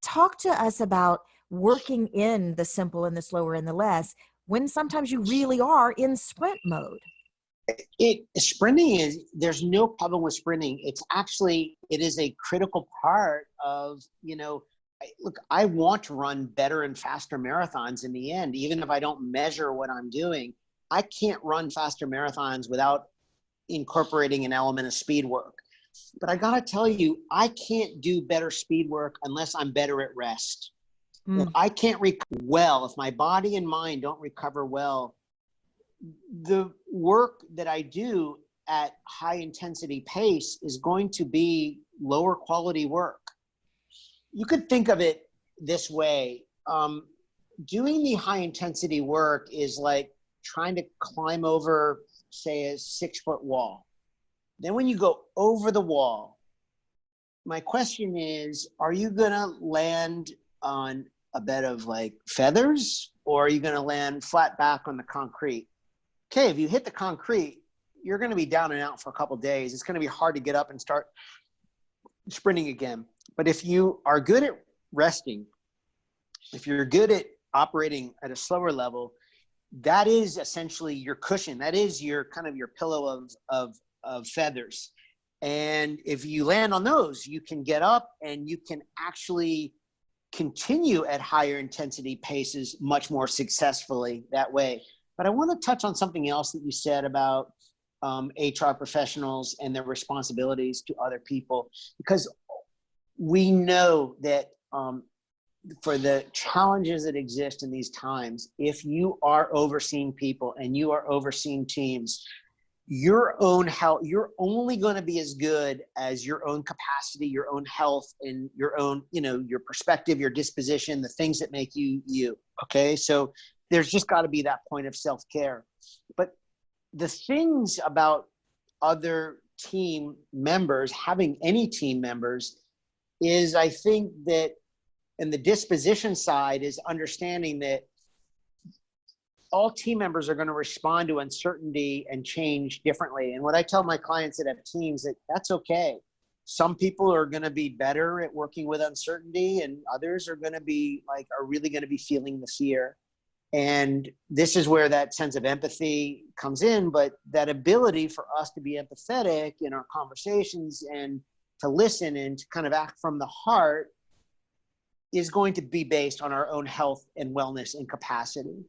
Talk to us about working in the simple and the slower and the less when sometimes you really are in sprint mode. There's no problem with sprinting. It is a critical part of, I want to run better and faster marathons in the end. Even if I don't measure what I'm doing, I can't run faster marathons without incorporating an element of speed work. But I got to tell you, I can't do better speed work unless I'm better at rest. If I can't recover well, if my body and mind don't recover well, the work that I do at high intensity pace is going to be lower quality work. You could think of it this way. Doing the high intensity work is like trying to climb over, say, a 6-foot wall. Then when you go over the wall, my question is, are you going to land on a bed of like feathers, or are you going to land flat back on the concrete? Okay, if you hit the concrete, you're going to be down and out for a couple of days. It's going to be hard to get up and start sprinting again. But if you are good at resting, if you're good at operating at a slower level, that is essentially your cushion. That is your kind of your pillow of feathers. And if you land on those, you can get up and you can actually continue at higher intensity paces much more successfully that way. But I want to touch on something else that you said about HR professionals and their responsibilities to other people, because we know that for the challenges that exist in these times, if you are overseeing people and you are overseeing teams, your own health, you're only going to be as good as your own capacity, your own health, and your own, your perspective, your disposition, the things that make you you. Okay. So there's just got to be that point of self-care. But the things about other team members, having any team members, is I think that, and the disposition side is understanding that all team members are going to respond to uncertainty and change differently. And what I tell my clients that have teams, that that's okay. Some people are going to be better at working with uncertainty, and others are going to be are really going to be feeling the fear. And this is where that sense of empathy comes in, but that ability for us to be empathetic in our conversations and to listen and to kind of act from the heart is going to be based on our own health and wellness and capacity.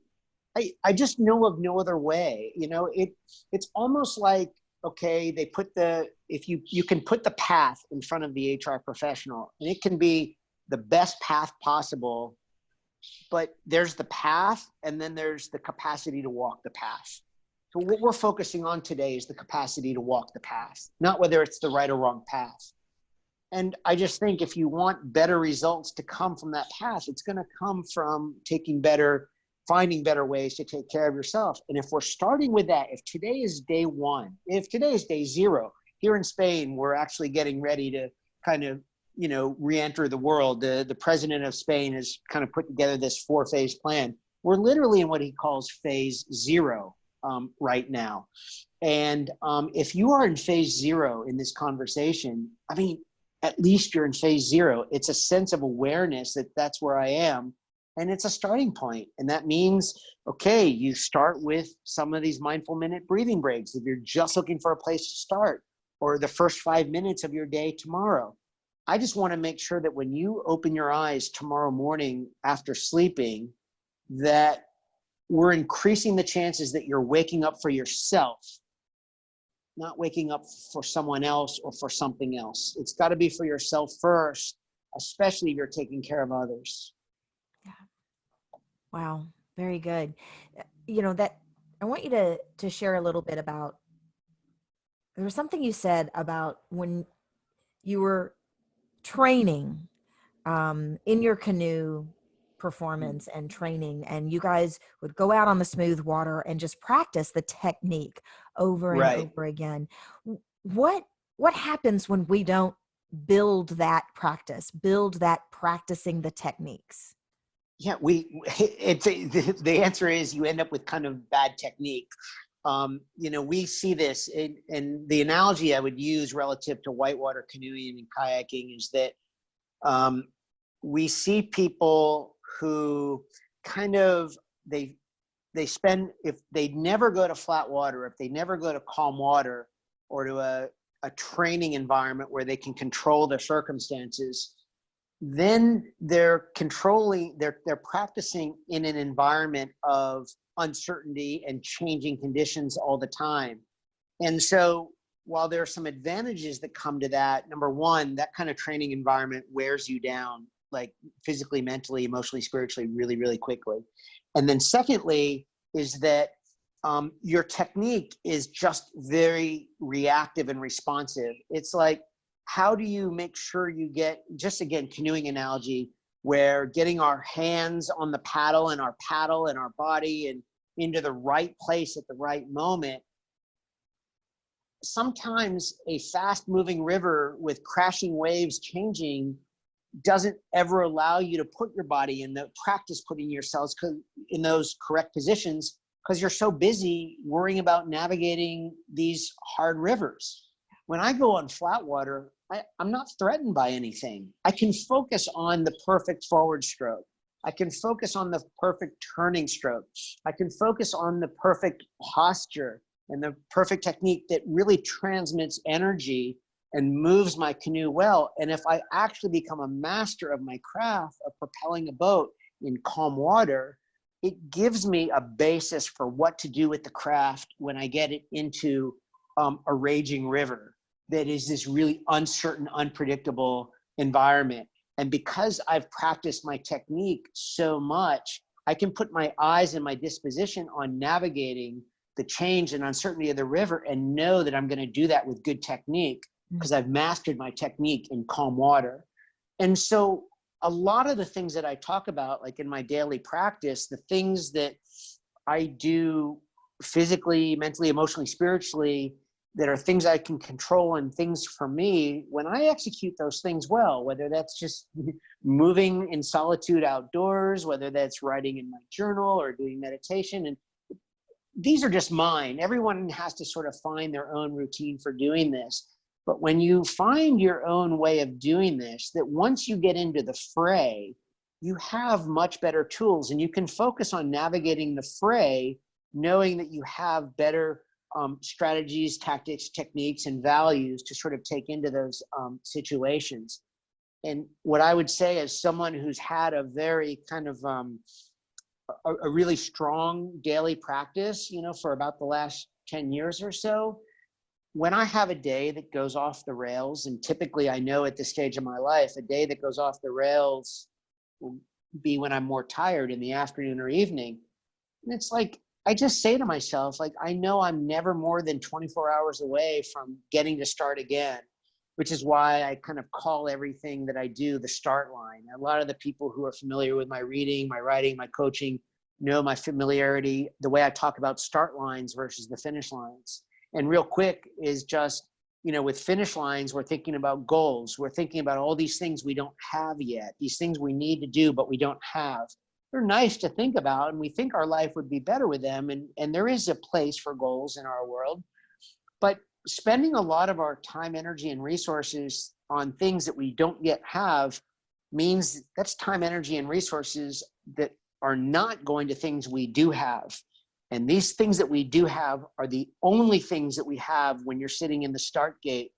I just know of no other way. It's almost like, okay, they put if you can put the path in front of the HR professional, and it can be the best path possible, but there's the path, and then there's the capacity to walk the path. So what we're focusing on today is the capacity to walk the path, not whether it's the right or wrong path. And I just think if you want better results to come from that path, it's going to come from finding better ways to take care of yourself. And if we're starting with that, if today is day one, if today is day zero, here in Spain, we're actually getting ready to kind of, re-enter the world. The president of Spain has kind of put together this 4-phase plan. We're literally in what he calls phase 0 right now. And if you are in phase 0 in this conversation, at least you're in phase 0. It's a sense of awareness that that's where I am. And it's a starting point. And that means, okay, you start with some of these mindful minute breathing breaks if you're just looking for a place to start, or the first 5 minutes of your day tomorrow. I just want to make sure that when you open your eyes tomorrow morning after sleeping, that we're increasing the chances that you're waking up for yourself, not waking up for someone else or for something else. It's got to be for yourself first, especially if you're taking care of others. Yeah. Wow. Very good. That I want you to share a little bit about, there was something you said about when you were training in your canoe performance and training, and you guys would go out on the smooth water and just practice the technique over and over again. What happens when we don't build that practicing the techniques? Yeah, the answer is you end up with kind of bad technique. We see this, and the analogy I would use relative to whitewater canoeing and kayaking is that we see people who kind of, they spend, if they never go to flat water, if they never go to calm water or to a training environment where they can control their circumstances, then they're practicing in an environment of uncertainty and changing conditions all the time. And so while there are some advantages that come to that, number one, that kind of training environment wears you down, like physically, mentally, emotionally, spiritually, really, really quickly. And then secondly, is that your technique is just very reactive and responsive. It's like, how do you make sure you get, just again, canoeing analogy, where getting our hands on the paddle and our body and into the right place at the right moment. Sometimes a fast moving river with crashing waves changing doesn't ever allow you to put your body in the practice, putting yourselves in those correct positions, because you're so busy worrying about navigating these hard rivers. When I go on flat water, I'm not threatened by anything. I can focus on the perfect forward stroke. I can focus on the perfect turning stroke. I can focus on the perfect posture and the perfect technique that really transmits energy and moves my canoe well. And if I actually become a master of my craft of propelling a boat in calm water, it gives me a basis for what to do with the craft when I get it into a raging river that is this really uncertain, unpredictable environment. And because I've practiced my technique so much, I can put my eyes and my disposition on navigating the change and uncertainty of the river and know that I'm going to do that with good technique because I've mastered my technique in calm water. And so a lot of the things that I talk about, like in my daily practice, the things that I do physically, mentally, emotionally, spiritually, that are things I can control and things for me, when I execute those things well, whether that's just moving in solitude outdoors, whether that's writing in my journal or doing meditation, and these are just mine. Everyone has to sort of find their own routine for doing this. But when you find your own way of doing this, that once you get into the fray, you have much better tools and you can focus on navigating the fray, knowing that you have better strategies, tactics, techniques, and values to sort of take into those situations. And what I would say as someone who's had a very kind of a really strong daily practice, for about the last 10 years or so, when I have a day that goes off the rails, and typically I know at this stage of my life, a day that goes off the rails will be when I'm more tired in the afternoon or evening. And it's like, I just say to myself, like, I know I'm never more than 24 hours away from getting to start again, which is why I kind of call everything that I do the start line. A lot of the people who are familiar with my reading, my writing, my coaching, know my familiarity, the way I talk about start lines versus the finish lines. And real quick is just, with finish lines, we're thinking about goals. We're thinking about all these things we don't have yet, these things we need to do, but we don't have. They're nice to think about, and we think our life would be better with them. And there is a place for goals in our world. But spending a lot of our time, energy, and resources on things that we don't yet have means that's time, energy, and resources that are not going to things we do have. And these things that we do have are the only things that we have when you're sitting in the start gate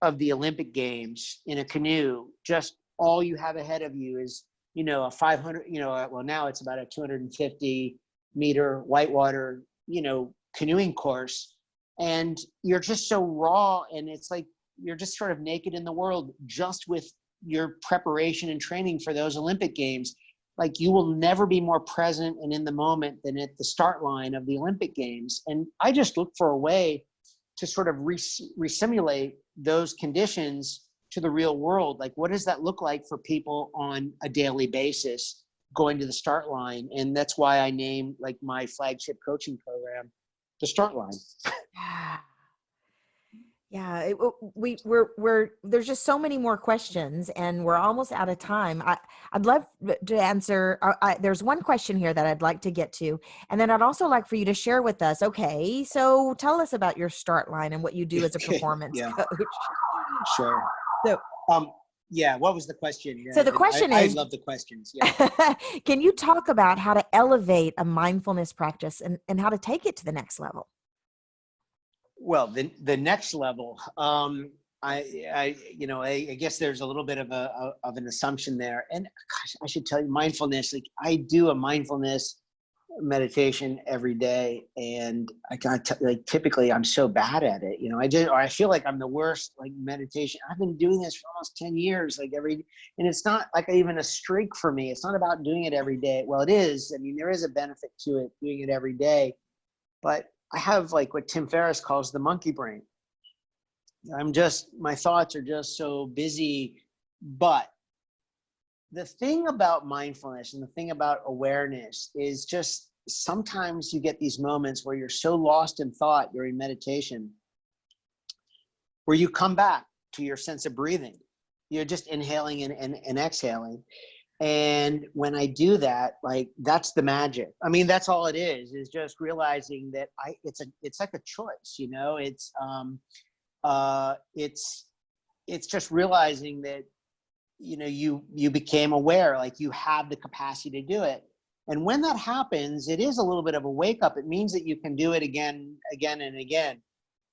of the Olympic Games in a canoe. Just all you have ahead of you is, a 500, well, now it's about a 250 meter whitewater, canoeing course. And you're just so raw. And it's like, you're just sort of naked in the world, just with your preparation and training for those Olympic Games. Like, you will never be more present and in the moment than at the start line of the Olympic Games. And I just look for a way to sort of resimulate those conditions to the real world. Like, what does that look like for people on a daily basis going to the start line? And that's why I named like my flagship coaching program, the Start Line. Yeah, we're there's just so many more questions, and we're almost out of time. I'd love to answer. There's one question here that I'd like to get to, and then I'd also like for you to share with us. Okay, so tell us about your start line and what you do as a performance coach. Sure. So, yeah, what was the question? So the question I is, love the questions. Yeah. Can you talk about how to elevate a mindfulness practice and how to take it to the next level? Well, the next level, I guess there's a little bit of an assumption there. And gosh, I should tell you, mindfulness, like, I do a mindfulness meditation every day, and typically I'm so bad at it. I feel like I'm the worst, like, meditation. I've been doing this for almost 10 years, and it's not like even a streak for me. It's not about doing it every day. Well, it is. I mean, there is a benefit to it, doing it every day, but I have, like, what Tim Ferriss calls the monkey brain. My thoughts are just so busy. But the thing about mindfulness and the thing about awareness is just sometimes you get these moments where you're so lost in thought during meditation, where you come back to your sense of breathing. You're just inhaling and exhaling. And when I do that, like, that's the magic. I mean, that's all it is just realizing that it's like a choice, it's just realizing that, you became aware, like, you have the capacity to do it. And when that happens, it is a little bit of a wake up. It means that you can do it again and again.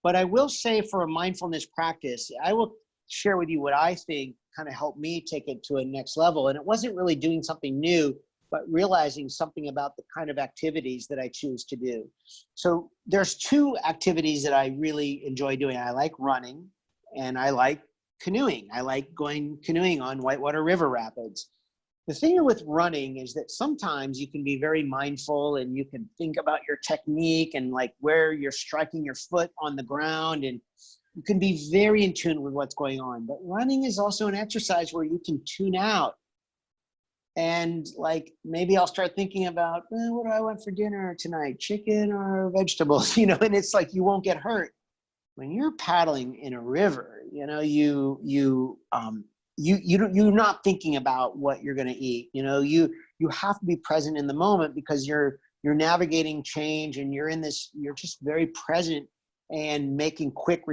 But I will say, for a mindfulness practice, I will share with you what I think kind of helped me take it to a next level. And it wasn't really doing something new, but realizing something about the kind of activities that I choose to do. So there's two activities that I really enjoy doing. I like running, and I like canoeing. I like going canoeing on whitewater river rapids. The thing with running is that sometimes you can be very mindful, and you can think about your technique and, like, where you're striking your foot on the ground, and you can be very in tune with what's going on. But running is also an exercise where you can tune out And like, maybe I'll start thinking about, what do I want for dinner tonight? Chicken or vegetables, and it's like, you won't get hurt. When you're paddling in a river, you're not thinking about what you're going to eat. You have to be present in the moment, because you're navigating change, and you're just very present and making quick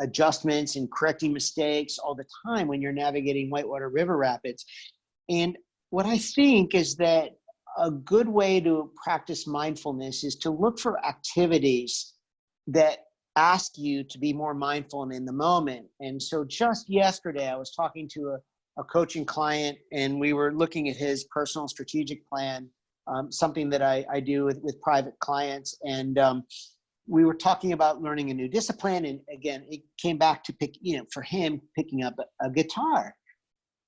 adjustments and correcting mistakes all the time when you're navigating whitewater river rapids. And what I think is that a good way to practice mindfulness is to look for activities that ask you to be more mindful and in the moment. And so just yesterday, I was talking to a coaching client, and we were looking at his personal strategic plan, something that I do with private clients. And we were talking about learning a new discipline. And again, it came back to for him, picking up a guitar.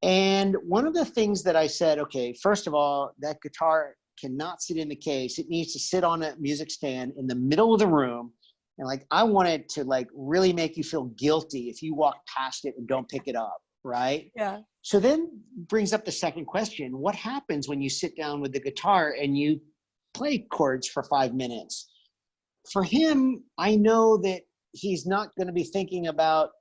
And one of the things that I said, okay, first of all, that guitar cannot sit in the case. It needs to sit on a music stand in the middle of the room. And like, I want it to like really make you feel guilty if you walk past it and don't pick it up, right? Yeah. So then brings up the second question. What happens when you sit down with the guitar and you play chords for 5 minutes? For him, I know that he's not going to be thinking about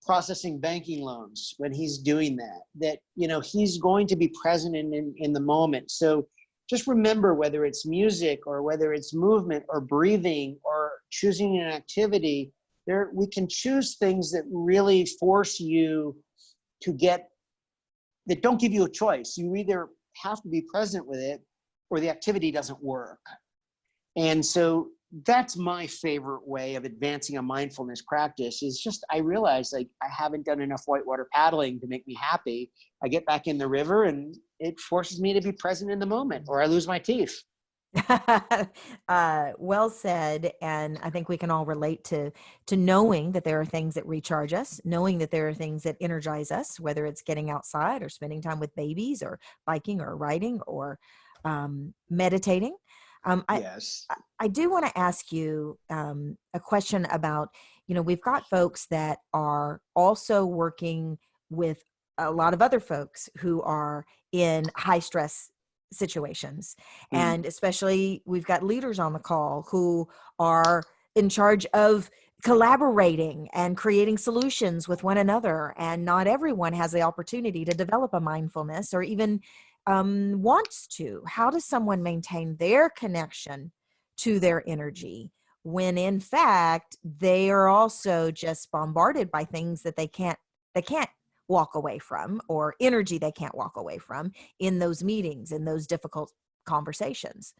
processing banking loans when he's doing that he's going to be present in the moment. So just remember, whether it's music or whether it's movement or breathing or choosing an activity, we can choose things that really force you that don't give you a choice. You either have to be present with it, or the activity doesn't work. And so that's my favorite way of advancing a mindfulness practice, is just, I realize like I haven't done enough whitewater paddling to make me happy. I get back in the river and it forces me to be present in the moment, or I lose my teeth. Well said. And I think we can all relate to knowing that there are things that recharge us, knowing that there are things that energize us, whether it's getting outside or spending time with babies or biking or riding or meditating. Yes. I do want to ask you a question about, we've got folks that are also working with a lot of other folks who are in high stress situations. And especially we've got leaders on the call who are in charge of collaborating and creating solutions with one another. And not everyone has the opportunity to develop a mindfulness or even wants to. How does someone maintain their connection to their energy when in fact they are also just bombarded by things that they can't walk away from, or energy they can't walk away from in those meetings, in those difficult conversations?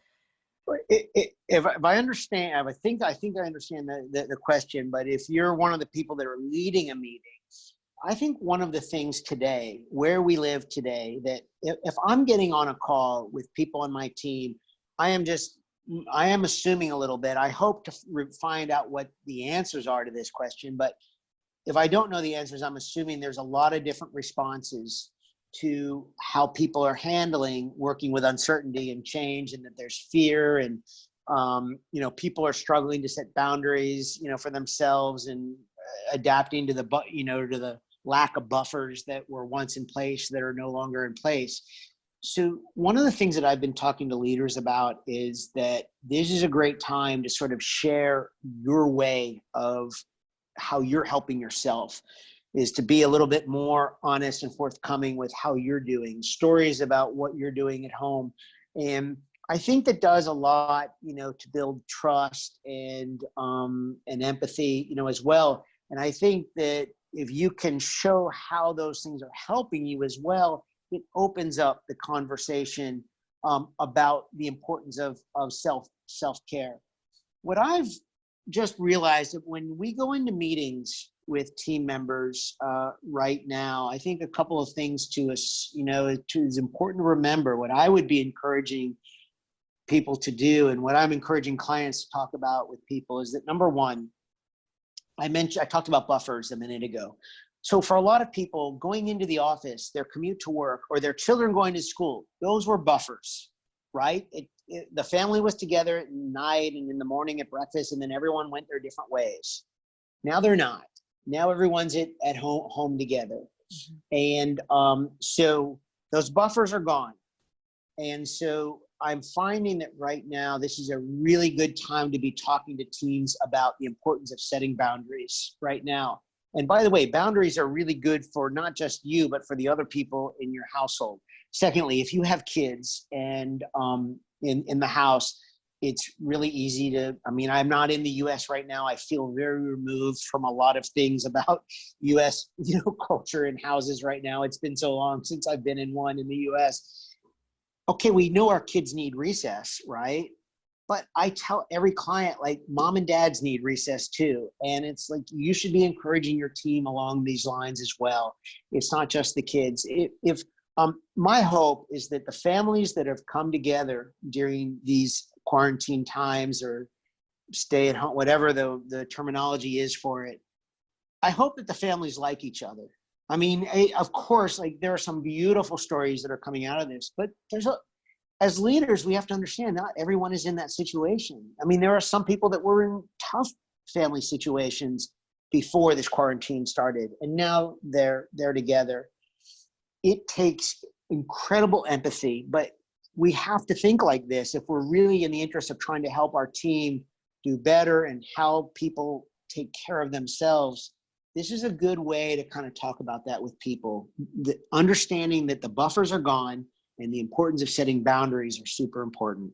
If I understand, I think I understand the question. But if you're one of the people that are leading a meeting, I think one of the things today, where we live today, that if I'm getting on a call with people on my team, I am assuming a little bit. I hope to find out what the answers are to this question. But if I don't know the answers, I'm assuming there's a lot of different responses to how people are handling working with uncertainty and change, and that there's fear, and people are struggling to set boundaries, for themselves, and adapting to the lack of buffers that were once in place that are no longer in place. So one of the things that I've been talking to leaders about is that this is a great time to sort of share your way of how you're helping yourself, is to be a little bit more honest and forthcoming with how you're doing, stories about what you're doing at home. And I think that does a lot, to build trust and empathy, as well. And I think that if you can show how those things are helping you as well, it opens up the conversation about the importance of self-care. What I've just realized that when we go into meetings with team members right now, I think a couple of things to us, it's important to remember. What I would be encouraging people to do, and what I'm encouraging clients to talk about with people, is that number one, I talked about buffers a minute ago. So for a lot of people going into the office, their commute to work, or their children going to school, those were buffers, right? The family was together at night and in the morning at breakfast, and then everyone went their different ways. Now they're not. Now everyone's at home together. And so Those buffers are gone. And so I'm finding that right now, this is a really good time to be talking to teams about the importance of setting boundaries right now. And by the way, boundaries are really good for not just you, but for the other people in your household. Secondly, if you have kids and in the house, it's really easy to, I mean, I'm not in the US right now. I feel very removed from a lot of things about US, culture and houses right now. It's been so long since I've been in one in the US. Okay, we know our kids need recess, right? But I tell every client, like, mom and dads need recess too. And it's like, you should be encouraging your team along these lines as well. It's not just the kids. If my hope is that the families that have come together during these quarantine times or stay at home, whatever the terminology is for it, I hope that the families like each other. I mean, of course, like, there are some beautiful stories that are coming out of this, but as leaders, we have to understand not everyone is in that situation. I mean, there are some people that were in tough family situations before this quarantine started, and now they're together. It takes incredible empathy, but we have to think like this if we're really in the interest of trying to help our team do better and help people take care of themselves. This is a good way to kind of talk about that with people. The understanding that the buffers are gone and the importance of setting boundaries are super important.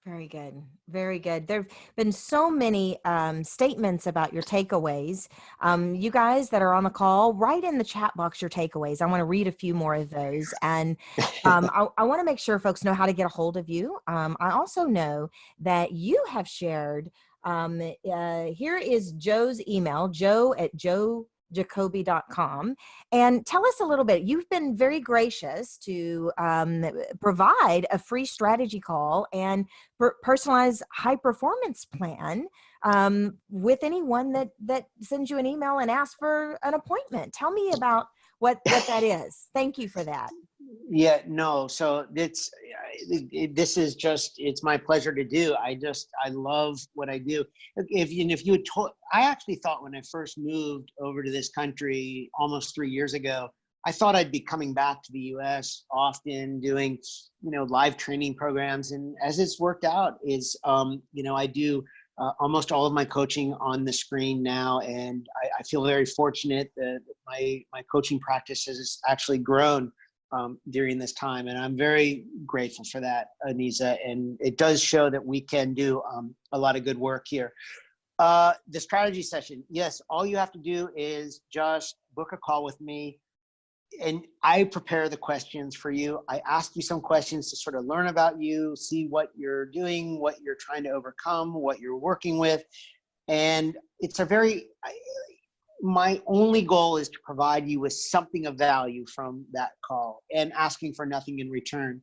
Very good. Very good. There have been so many statements about your takeaways. You guys that are on the call, write in the chat box your takeaways. I want to read a few more of those. And I want to make sure folks know how to get a hold of you. I also know that you have shared, here is Joe's email, joe@jacobi.com. And tell us a little bit. You've been very gracious to provide a free strategy call and personalized high performance plan with anyone that sends you an email and asks for an appointment. Tell me about what that is. Thank you for that. Yeah, no. So this is just, it's my pleasure to do. I love what I do. If you had told, I actually thought when I first moved over to this country almost 3 years ago, I thought I'd be coming back to the US often doing, live training programs. And as it's worked out is, I do almost all of my coaching on the screen now. And I feel very fortunate that my coaching practice has actually grown during this time. And I'm very grateful for that, Anisa. And it does show that we can do a lot of good work here. The strategy session, yes, all you have to do is just book a call with me. And I prepare the questions for you. I ask you some questions to sort of learn about you, see what you're doing, what you're trying to overcome, what you're working with. And it's my only goal is to provide you with something of value from that call and asking for nothing in return.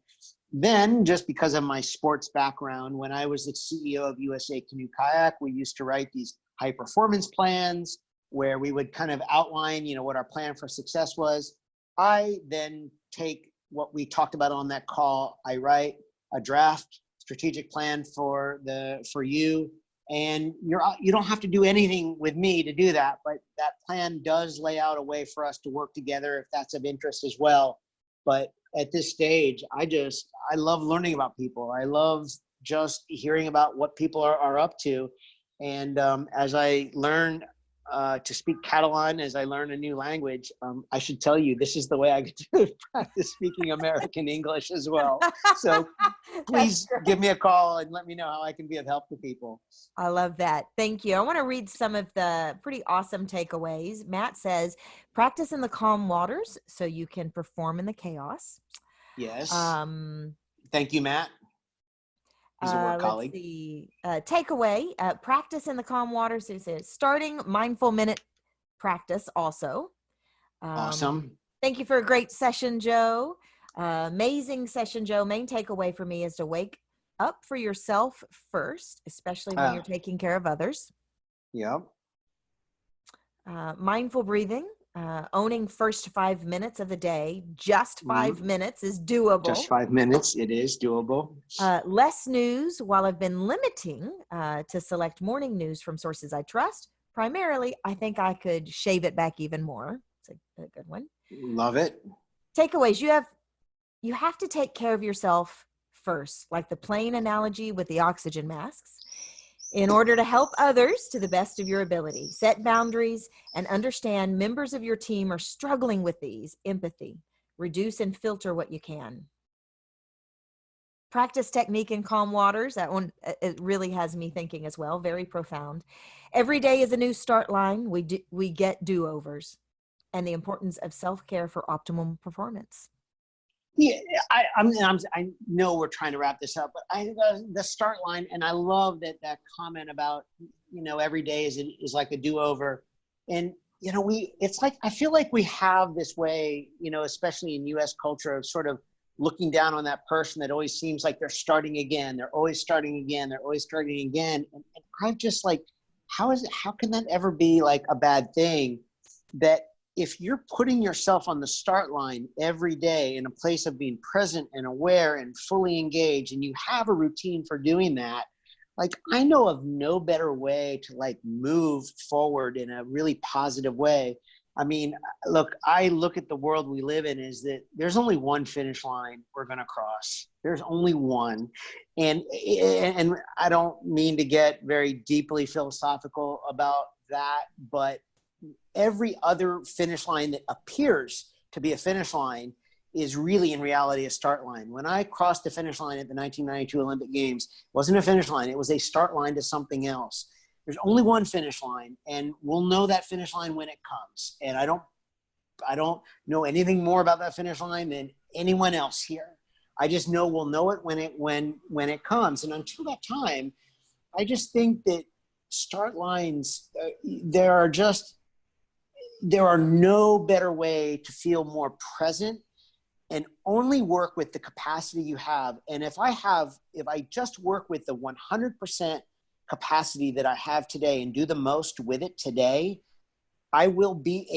Then, just because of my sports background, when I was the CEO of USA Canoe Kayak, we used to write these high performance plans where we would kind of outline, what our plan for success was. I then take what we talked about on that call. I write a draft strategic plan for you. And you don't have to do anything with me to do that, but that plan does lay out a way for us to work together if that's of interest as well. But at this stage, I love learning about people. I love just hearing about what people are up to. And as I learn to speak Catalan, as I learn a new language, I should tell you, this is the way I get to practice speaking American English as well. So please give me a call and let me know how I can be of help to people. I love that. Thank you. I want to read some of the pretty awesome takeaways. Matt says, practice in the calm waters so you can perform in the chaos. Yes. Thank you, Matt. He's a work colleague. Let's see. Takeaway, practice in the calm waters. It says, starting mindful minute practice also. Awesome. Thank you for a great session, Joe. Amazing session, Joe. Main takeaway for me is to wake up for yourself first, especially when you're taking care of others. Yeah. Mindful breathing, owning first 5 minutes of the day. Just 5 minutes is doable. Just 5 minutes. It is doable. Less news, while I've been limiting to select morning news from sources I trust. Primarily, I think I could shave it back even more. It's a good one. Love it. Takeaways. You have you have to take care of yourself first, like the plane analogy with the oxygen masks, in order to help others to the best of your ability. Set boundaries and understand members of your team are struggling with these. Empathy. Reduce and filter what you can. Practice technique in calm waters. That one, it really has me thinking as well. Very profound. Every day is a new start line. We get do-overs. And the importance of self-care for optimum performance. Yeah, I know we're trying to wrap this up, but the start line, and I love that comment about, every day is like a do-over. And, it's like, I feel like we have this way, especially in US culture, of sort of looking down on that person that always seems like they're starting again. They're always starting again. They're always starting again. And I'm just like, how can that ever be like a bad thing? That if you're putting yourself on the start line every day in a place of being present and aware and fully engaged, and you have a routine for doing that, like, I know of no better way to like move forward in a really positive way. I mean, look, I look at the world we live in is that there's only one finish line we're going to cross. There's only one. And I don't mean to get very deeply philosophical about that, but every other finish line that appears to be a finish line is really in reality a start line. When I crossed the finish line at the 1992 Olympic Games, it wasn't a finish line, it was a start line to something else. There's only one finish line, and we'll know that finish line when it comes. And I don't know anything more about that finish line than anyone else here. I just know we'll know it when it comes. And until that time, I just think that start lines, there are no better way to feel more present and only work with the capacity you have. And if I just work with the 100% capacity that I have today and do the most with it today, I will be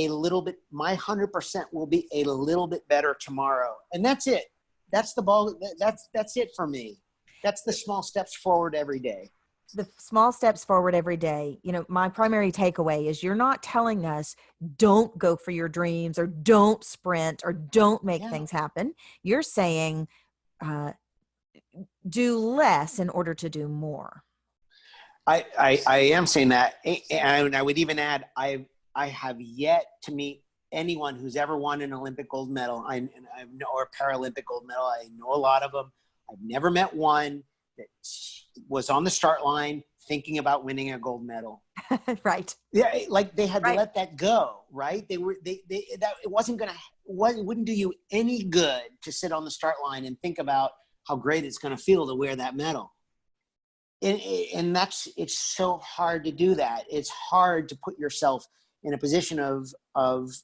my 100% will be a little bit better tomorrow. And that's it. That's the ball. That's it for me. That's the small steps forward every day. The small steps forward every day. My primary takeaway is you're not telling us don't go for your dreams or don't sprint or don't make things happen. You're saying do less in order to do more. I am saying that. And I would even add, I have yet to meet anyone who's ever won an Olympic gold medal or Paralympic gold medal. I know a lot of them. I've never met one that was on the start line thinking about winning a gold medal. Right. Yeah. Like they had to let that go, right? It wouldn't do you any good to sit on the start line and think about how great it's going to feel to wear that medal. And it's so hard to do that. It's hard to put yourself in a position of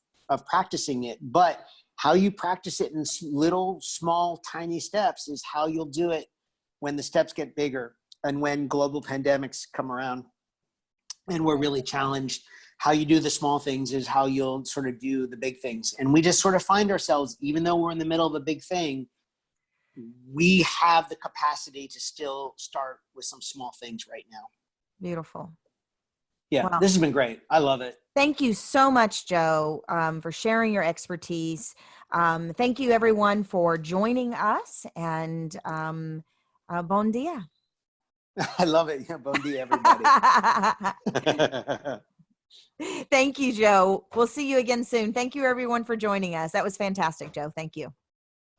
practicing it, but how you practice it in little, small, tiny steps is how you'll do it when the steps get bigger and when global pandemics come around and we're really challenged. How you do the small things is how you'll sort of do the big things. And we just sort of find ourselves, even though we're in the middle of a big thing, we have the capacity to still start with some small things right now. Beautiful. Yeah, wow. This has been great. I love it. Thank you so much, Joe, for sharing your expertise. Thank you, everyone, for joining us, and bon dia. I love it. Yeah, bon dia, everybody. Thank you, Joe. We'll see you again soon. Thank you, everyone, for joining us. That was fantastic, Joe. Thank you.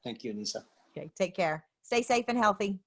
Thank you, Anissa. Okay, take care. Stay safe and healthy.